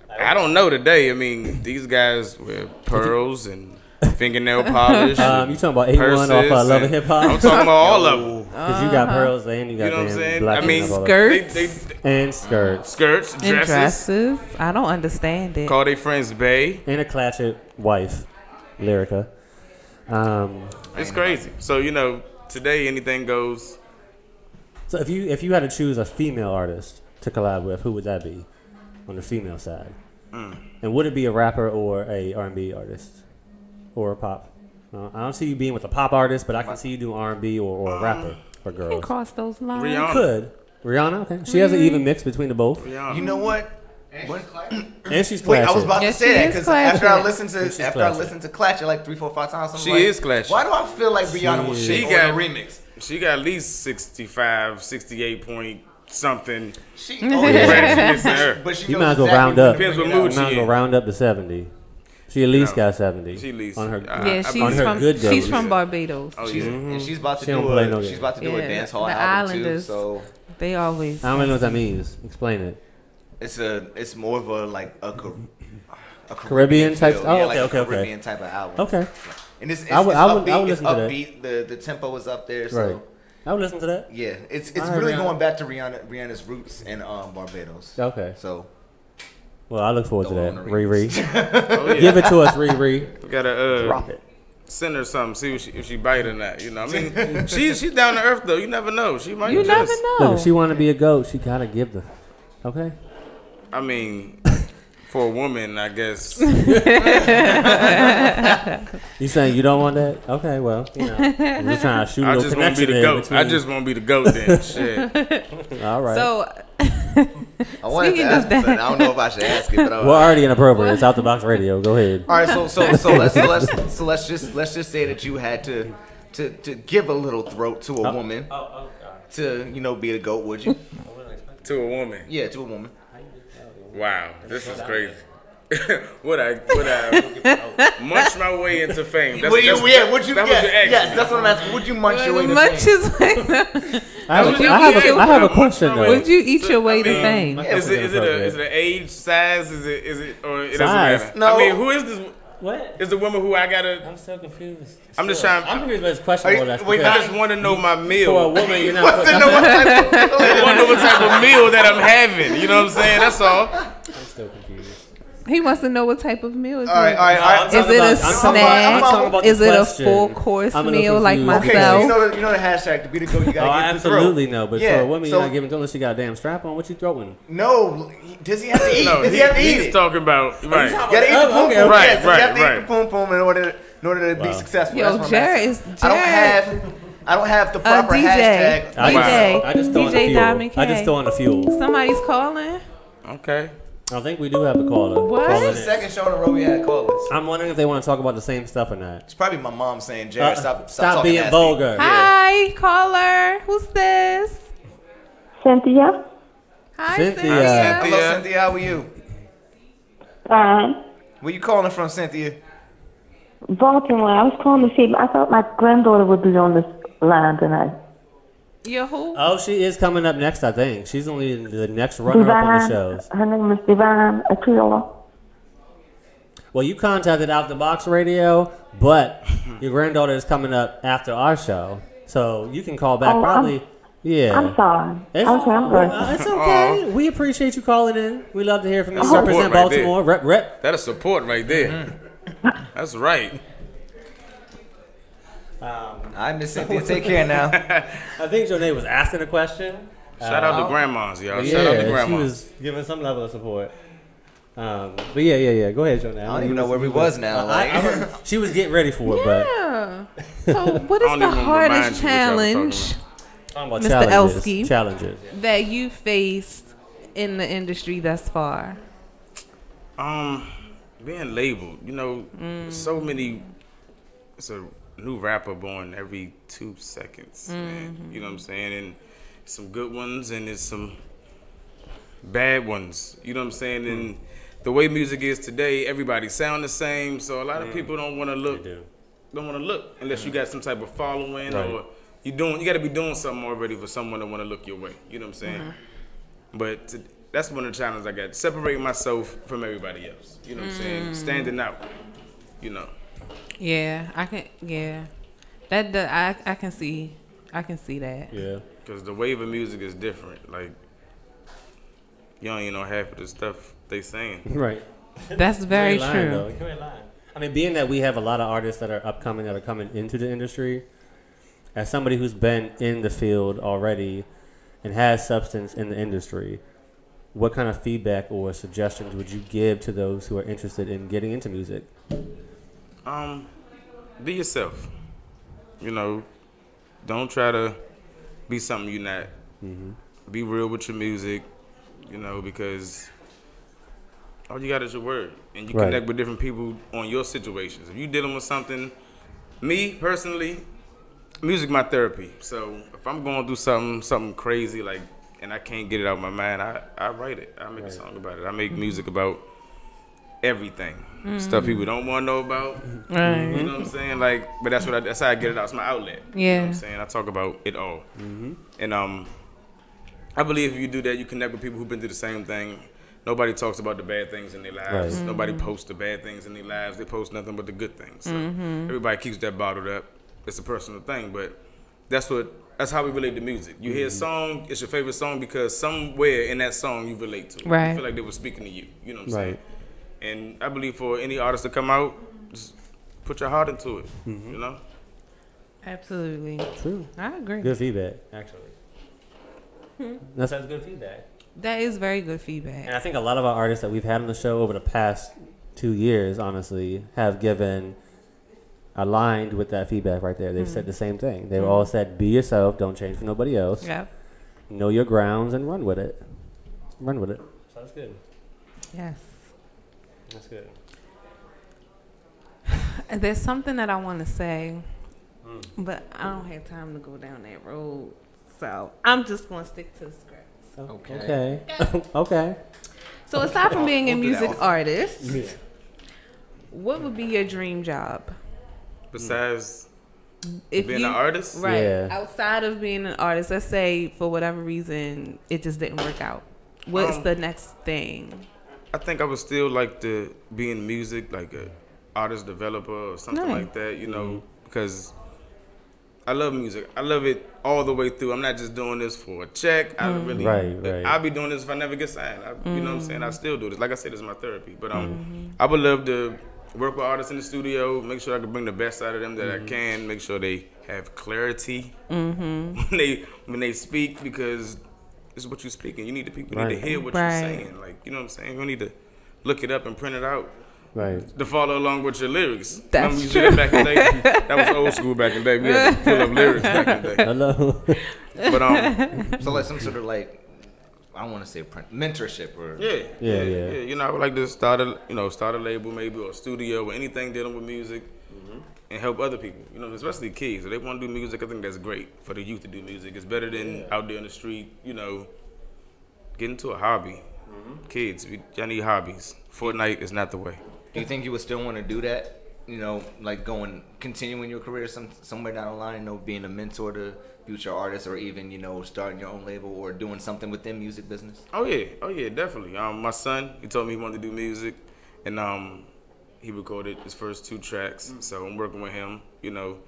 But I don't know today. I mean, these guys wear pearls and fingernail polish. You talking about A1 off Love and Hip Hop? I'm talking about all of them. Because you got pearls and you got know what I'm saying? black I mean, skirts and skirts, dresses. I don't understand it. Call their friends bae and a clatched wife, Lyrica. It's crazy. So today anything goes. So if you had to choose a female artist to collab with, who would that be on the female side? And would it be a rapper or a R&B artist or a pop? I don't see you being with a pop artist, but I can see you doing R&B or a rapper for girls. You can cross those lines. Rihanna. You could. Rihanna, okay. She has an even mix between the both. Rihanna. You know what? And she's Wait, classic. I was about to say that because after I listened to Clatch like 3, 4, 5 times, she is Clatch. Why do I feel like Rihanna was shit on a remix? She got at least 65, 68 point something. But she you might as well round up. Depends what mood you might as well round up to 70. She at least got 70. She at least on her. She's from Barbados. Oh yeah, and she's about to She do don't play no she's about to do a dance hall the album Islanders, too. So they always. I don't really know what that means. Explain it. It's more of a Caribbean type. feel. Oh, Yeah, okay, like okay, a Caribbean type of album. Okay. And it's I would upbeat. listen It's to that. upbeat. The tempo is up there. So Right. I would listen to that. yeah, it's heard really Rihanna. going back to Rihanna's roots in Barbados. Okay. So Well, I look forward to Go on that. the Riri. Oh, yeah. Give it to us, Riri. We gotta Drop it. send her something, see if she bite or not. I mean, she's down to earth though. You never know. She might. You just, never know. Look, if she want to be a goat, she gotta give the. Okay. I mean, for a woman, I guess. You saying you don't want that? Okay, well, I'm just trying to shoot a I little just want to connection be the there goat. between. I just want to be the goat then. Shit. All right. So I wanted to ask something. I don't know if I should ask it, but we're already inappropriate. It's out the box radio. Go ahead. all right. So let's just say that you had to give a little throat to a woman to be the goat. Would you? To a woman. Yeah, to a woman. Wow, this is crazy. would I munch my way into fame? Would you? Yes, Yes, that's what I'm asking. Would you munch your way to much fame? his way. I have a question though. Would you eat your way to fame? Is it an age, size? Is it or it doesn't Size? matter? No. I mean, who is this? What? Is the woman who I gotta? I'm so confused. I'm just trying. I'm confused by this question. Wait, I just want to know my meal. For a woman, you're not. Wants to know what type of I want to know what type of meal that I'm having. You know what I'm saying? That's all. I'm still confused. He wants to know what type of meal is All right. Is it a snack? Is it a full course meal like Okay, myself? so you know the hashtag, the beauty go, you Oh, gotta I give the throat. absolutely know. But Yeah, for a woman, so- you're not giving unless she got a damn strap on. What you throwing? No, does he have to eat? No, Does he have to eat he's it? talking about right. You gotta eat the Oh, poom okay, poom. right, Yes, you have to right. eat the poom poom in order to be successful. Yo, That's what I'm Jared asking. is I don't have the proper DJ. hashtag. I just throw on the DJ fuel. Diamond K. I just throw on the fuel. Somebody's calling. Okay. I think we do have a caller. What? calling This is the in. second show in a row we had callers. I'm wondering if they want to talk about the same stuff or not. It's probably my mom saying, Jared, stop Stop talking being nasty. vulgar. Hi, caller. Who's this? Cynthia. Hi, Cynthia. Cynthia. Hello, Cynthia. How are you? Fine. Where you calling from, Cynthia? Baltimore. I was calling to see. I thought my granddaughter would be on this line tonight. You're who? Oh, she is coming up next, I think. She's only the next runner-up on the shows. Her name is Divine Aquila. Well, you contacted Out the Box Radio, but your granddaughter is coming up after our show. So you can call back Oh, probably. Yeah. I'm sorry. It's, Okay, I'm good. It's okay. We appreciate you calling in. We love to hear from you. That's support Represent right Baltimore. Rep. That is support right there. That's right. I miss Cynthia. Take care now. I think Jonay was asking a question. Shout out to grandmas, y'all. Yeah, Shout out to she grandmas. was giving some level of support. But yeah. Go ahead, Jonay. I don't even know where we was now. She was getting ready for it, but Yeah. So, what I is don't the even hardest remind you what y'all was challenge talking about Mr. challenges. Elski. Challenges. that you faced in the industry thus far? Being labeled, you know, so many. It's a new rapper born every 2 seconds. Man. You know what I'm saying? And some good ones and there's some bad ones. You know what I'm saying? And the way music is today, everybody sound the same. So a lot of people don't want to look. Don't want to look unless you got some type of following or you got to be doing something already for someone to want to look your way. You know what I'm saying? But that's one of the challenges I got. Separating myself from everybody else. You know what I'm saying? Standing out. You know. Yeah, I can. Yeah, I can see. I can see that. Yeah. Because the wave of music is different. Like, you don't even know half of the stuff they saying. Right. That's very You ain't lying, true. though. You ain't lying. I mean, being that we have a lot of artists that are upcoming that are coming into the industry, as somebody who's been in the field already and has substance in the industry, what kind of feedback or suggestions would you give to those who are interested in getting into music? Be yourself. You know, don't try to be something you're not. Be real with your music, you know, because all you got is your word. And you connect with different people on your situations. If you're dealing with something, me personally, music my therapy. So if I'm going through something crazy, like, and I can't get it out of my mind, I write it. I make a song about it. I make music about everything. Stuff people don't want to know about. Right. You know what I'm saying? Like, but that's how I get it out. It's my outlet. Yeah. You know what I'm saying? I talk about it all. And I believe if you do that, you connect with people who've been through the same thing. Nobody talks about the bad things in their lives. Right. Nobody posts the bad things in their lives. They post nothing but the good things. So everybody keeps that bottled up. It's a personal thing, but that's how we relate to music. You hear a song, it's your favorite song because somewhere in that song you relate to it. Right. You feel like they were speaking to you. You know what I'm saying? And I believe for any artist to come out, just put your heart into it. You know? Absolutely. True. I agree. Good feedback, actually. That's good feedback. That is very good feedback. And I think a lot of our artists that we've had on the show over the past 2 years, honestly, have aligned with that feedback right there. They've said the same thing. They've all said, be yourself, don't change for nobody else. Yep. Know your grounds and run with it. Run with it. So that's good. Yes. That's good. There's something that I want to say, but I don't have time to go down that road. So I'm just going to stick to the script. Okay. Okay. So aside from being a We'll do that music one. artist, what would be your dream job? Besides If being an artist? Right. Yeah. Outside of being an artist, let's say for whatever reason it just didn't work out. What's the next thing? I think I would still like to be in music, like artist developer or something Nice. like that, you know, because I love music. I love it all the way through. I'm not just doing this for a check. I really, Right. I'll be doing this if I never get signed. You know what I'm saying? I still do this. Like I said, it's my therapy. But I would love to work with artists in the studio, make sure I can bring the best out of them that I can, make sure they have clarity when they speak, because this is what you're speaking. You need the people need to hear what you're saying. Like, you know what I'm saying? You don't need to look it up and print it out. Right. To follow along with your lyrics. That's true. Back in the day, that was old school back in the day. We had to pull up lyrics back in the day. Hello. But So like some sort of like, I don't want to say mentorship or yeah. You know, I would like to start a label maybe, or a studio or anything dealing with music, and help other people. You know, especially kids. If they want to do music, I think that's great for the youth to do music. It's better than out there in the street. You know, get into a hobby. Kids, y'all need hobbies. Fortnite is not the way. Do you think you would still want to do that? You know, like continuing your career somewhere down the line, you know, being a mentor to future artists, or even, you know, starting your own label or doing something within music business? Oh yeah, definitely. My son, he told me he wanted to do music, and he recorded his first 2 tracks. So I'm working with him. You know,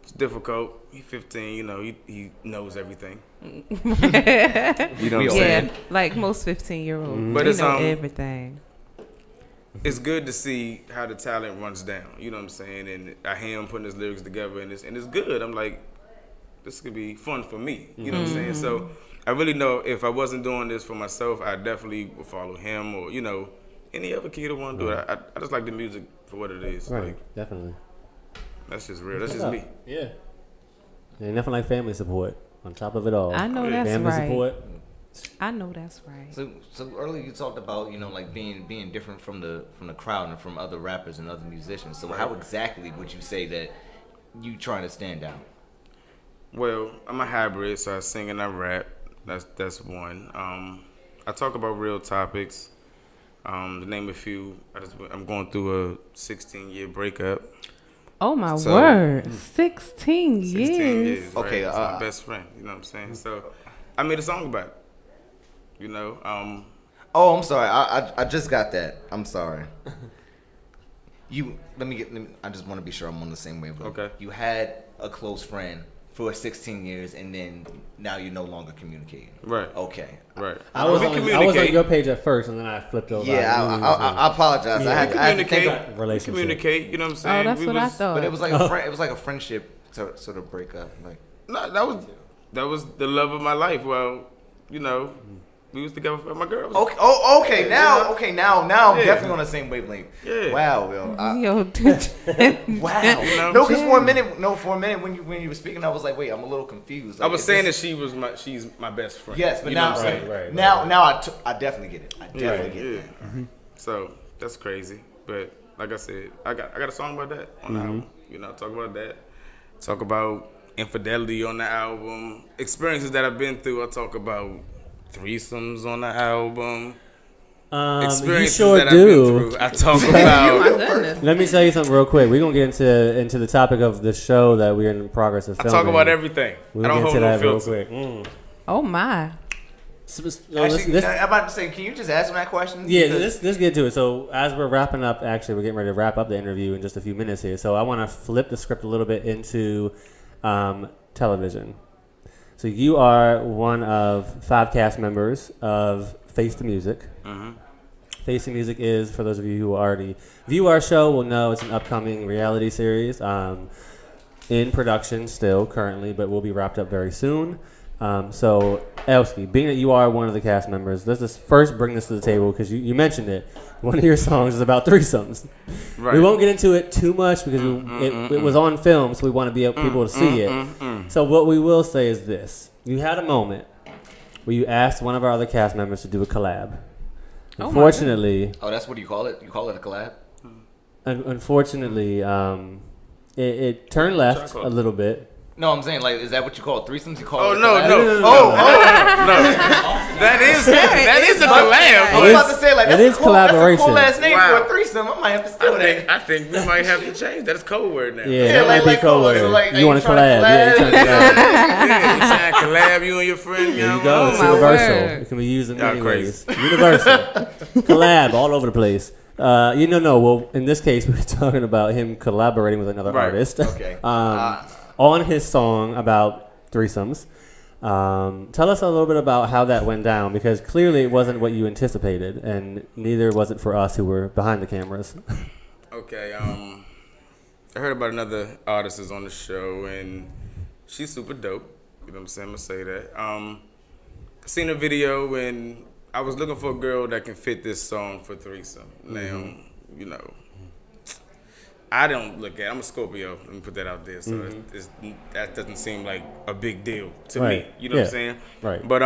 it's difficult. He's 15. You know, he knows everything. You know what I'm saying? Like most 15-year-olds, But they it's know everything. It's good to see how the talent runs down. You know what I'm saying? And I hear him putting his lyrics together, and it's good. I'm like, this could be fun for me. You know what I'm saying? So I really know if I wasn't doing this for myself, I definitely would follow him, or, you know, any other kid who want to do it. I just like the music for what it is. Right. Like, Definitely. that's just real. That's just me. Yeah. And nothing like family support on top of it all. I know that's family right. support. I know that's right. So earlier you talked about, you know, like being different from the crowd and from other rappers and other musicians. So how exactly would you say that you trying to stand out? Well, I'm a hybrid, so I sing and I rap. That's one. I talk about real topics. To name a few, I'm going through a 16-year breakup. Oh my word! 16 years. 16 years. Right? Okay, It's my best friend. You know what I'm saying? So I made a song about it. You know. Oh, I'm sorry. I just got that. I'm sorry. I just want to be sure I'm on the same wavelength. Okay. You had a close friend for 16 years, and then now you're no longer communicating. Right. Okay. Right. I was on your page at first, and then I flipped over. Yeah, I apologize. Yeah. I had to think Communicate. relationship. Communicate. You know what I'm saying? Oh, that's what I thought. but it was like a friend. It was like a friendship sort of breakup. Like, No, that was the love of my life. Well, you know, we was together for my girl. okay. Oh, okay. Now I'm definitely on the same wavelength. Yeah. Wow, yo. Yo, Wow. You know? No, because for a minute when you were speaking, I was like, wait, I'm a little confused. I Like, was is saying this- that she's my best friend. Yes, but You know now what I'm saying? Right. now I definitely get it. I definitely get it. So that's crazy. But like I said, I got a song about that on the album. You know, talk about that. Talk about infidelity on the album. Experiences that I've been through. I talk about threesomes on the album. You Experiences sure that do. I've been through. I talk oh my about. goodness. Let me tell you something real quick. We're gonna get into the topic of the show that we're in progress of I filming. talk about everything. We'll I don't get hold into no that real filter. quick. Oh my. Actually, I'm about to say, can you just ask him that question? Yeah, Because- let's get to it. So as we're wrapping up, actually, we're getting ready to wrap up the interview in just a few minutes here. So I want to flip the script a little bit into television. So you are one of 5 cast members of Face the Music. Face the Music is, for those of you who already view our show, will know it's an upcoming reality series in production still currently, but will be wrapped up very soon. So, Elski, being that you are one of the cast members, let's just first bring this to the table because you mentioned it. One of your songs is about threesomes. Right. We won't get into it too much because it was on film, so we want to be able people to see it. So what we will say is this. You had a moment where you asked one of our other cast members to do a collab. Unfortunately... Oh, that's what you call it? You call it a collab? Unfortunately, it turned left a little bit. No, I'm saying, like, is that what you call it? Threesomes? You call Oh it a no, collab? no, no. That is a collab. I was about to say, like, It is collaboration. That's a cool ass name Wow. for a threesome. I might have to steal that. I think we might have to change. That's code word now. Yeah, that might be cool. code So, word. like, You want to collab? Yeah, you trying to collab. Yeah, you trying to collab, you and your friend. There know? you go. It's my universal. word. It can be used in Y'all many crazy. ways. Universal. Collab all over the place. No. Well, in this case, we're talking about him collaborating with another artist. Okay. On his song about threesomes. Tell us a little bit about how that went down, because clearly it wasn't what you anticipated, and neither was it for us who were behind the cameras. Okay. I heard about another artist is on the show, and she's super dope. You know what I'm saying? I'm gonna say that. I seen a video, and I was looking for a girl that can fit this song for threesome. Now, you know, I don't look at. I'm a Scorpio. Let me put that out there. So that doesn't seem like a big deal to me. You know what I'm saying? Right. But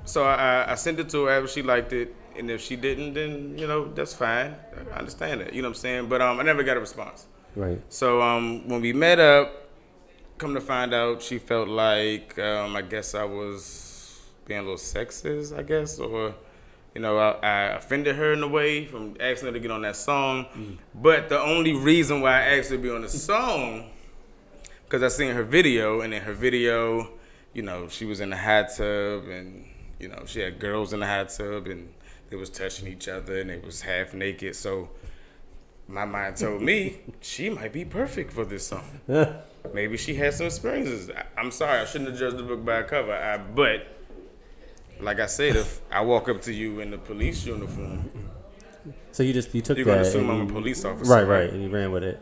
so I sent it to her. She liked it, and if she didn't, then that's fine. I understand that. You know what I'm saying? But I never got a response. Right. So when we met up, come to find out, she felt like I guess I was being a little sexist, I guess, or I offended her in a way from asking her to get on that song. But the only reason why I asked her to be on the song, because I seen her video, and in her video, she was in the hot tub, and she had girls in the hot tub, and they was touching each other, and they was half naked. So my mind told me she might be perfect for this song. Maybe she has some experiences. I'm sorry, I shouldn't have judged the book by a cover. But like I said, if I walk up to you in the police uniform, so you took you're that. Gonna assume I'm a police officer, right? And you ran with it.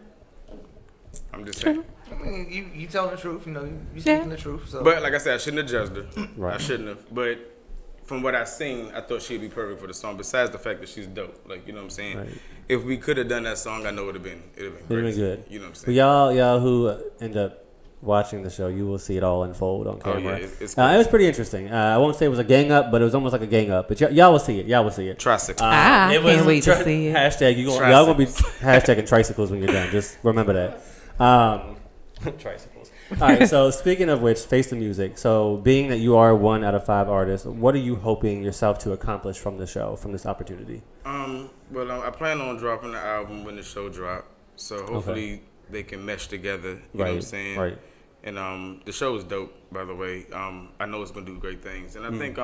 I'm just saying. I mean, you tell the truth. You speaking the truth. So. But like I said, I shouldn't have judged her. Right. I shouldn't have. But from what I seen, I thought she'd be perfect for the song. Besides the fact that she's dope, like you know what I'm saying. Right. If we could have done that song, I know it'd have been great. Good. You know what I'm saying. But y'all who end up watching the show, you will see it all unfold on camera. Oh yeah, it's cool. It was pretty interesting. I won't say it was a gang up, but it was almost like a gang up. But y'all will see it. Y'all will see it. Tricycle. I can't wait to see it. Hashtag y'all gonna be hashtagging tricycles when you're done. Just remember that. Tricycles. All right. So speaking of which, Face the Music. So being that you are 1 out of 5 artists, what are you hoping yourself to accomplish from the show, from this opportunity? Well, I plan on dropping the album when the show drop. So hopefully they can mesh together. You know what I'm saying? Right. And the show is dope, by the way. I know it's gonna do great things, and I think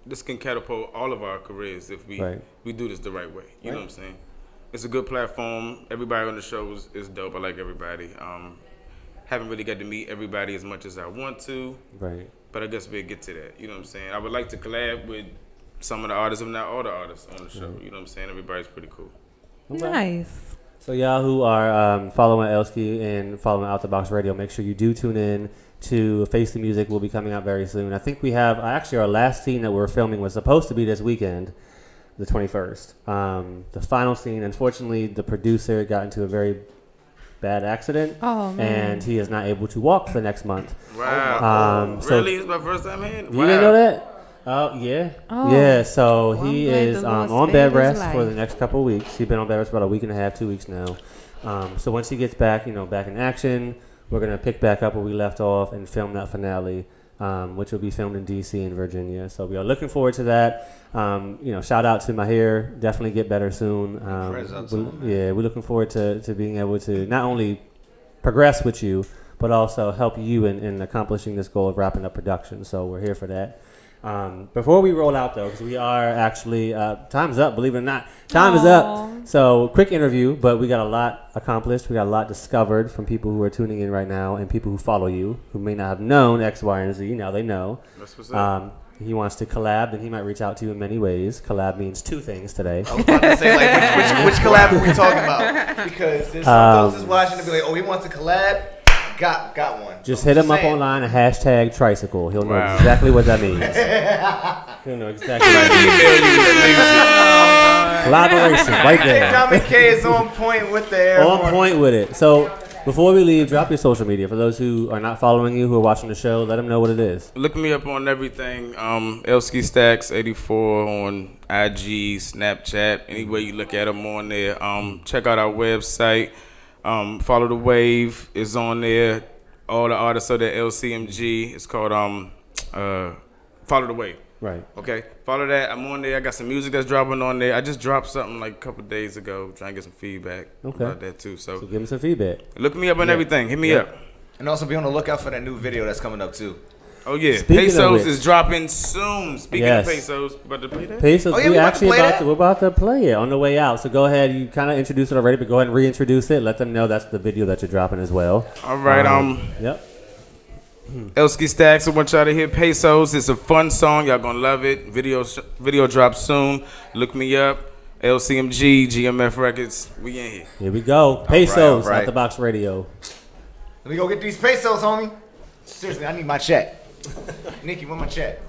this can catapult all of our careers if we do this the right way. You know what I'm saying? It's a good platform. Everybody on the show is dope. I like everybody. Haven't really got to meet everybody as much as I want to. Right. But I guess we'll get to that. You know what I'm saying? I would like to collab with some of the artists, if not all the artists on the show. You know what I'm saying? Everybody's pretty cool. Nice. So y'all who are following Elski and following Out the Box Radio, make sure you do tune in to Face the Music. Will be coming out very soon. I think we have actually our last scene that we're filming was supposed to be this weekend, the 21st. The final scene, unfortunately, the producer got into a very bad accident, and he is not able to walk for the next month. Wow. Really? It's my first time hearing it? You didn't know that? Oh, yeah. Yeah, so he is on bed rest for the next couple of weeks. He's been on bed rest for about a week and a half, 2 weeks now. So once he gets back, back in action, we're going to pick back up where we left off and film that finale, which will be filmed in D.C. and Virginia. So we are looking forward to that. Shout out to my hair. Definitely get better soon. We're looking forward to being able to not only progress with you, but also help you in accomplishing this goal of wrapping up production. So we're here for that. Before we roll out, though, because we are actually time's up, believe it or not. Time is up. So quick interview, but we got a lot accomplished. We got a lot discovered from people who are tuning in right now and people who follow you, who may not have known X, Y, and Z. Now they know. That's what's up. He wants to collab, and he might reach out to you in many ways. Collab means 2 things today. I was about to say, like, which collab are we talking about? Because there's some folks is watching and be like, oh, he wants to collab. Got one. Just hit him up online and hashtag tricycle. He'll know exactly what that means. He'll know exactly what that means. Collaboration, right there. John McKay is on point with the air. On point with it. So before we leave, drop your social media. For those who are not following you, who are watching the show, let them know what it is. Look me up on everything. Elski Staxx 84 on IG, Snapchat. Anywhere you look at them on there. Check out our website. Follow the Wave is on there. All the artists are there. LCMG. It's called Follow the Wave. Right. Okay. Follow that. I'm on there. I got some music that's dropping on there. I just dropped something like a couple days ago. Trying to get some feedback about that too. So give me some feedback. Look me up on everything. Hit me up. And also be on the lookout for that new video that's coming up too. Oh yeah, Speaking Pesos of which, is dropping soon. Speaking Yes. of Pesos, about to play that? Pesos, Oh, yeah, we're about to play it on the way out. So go ahead. You kind of introduced it already, but go ahead and reintroduce it. Let them know that's the video that you're dropping as well. All right. Yep. Elski Staxx, I want y'all to hear Pesos. It's a fun song. Y'all gonna love it. Video drops soon. Look me up. LCMG, GMF Records. We in here. Here we go. Pesos, all right. Out the Box Radio. Let me go get these pesos, homie. Seriously, I need my check. Nikki, where my check?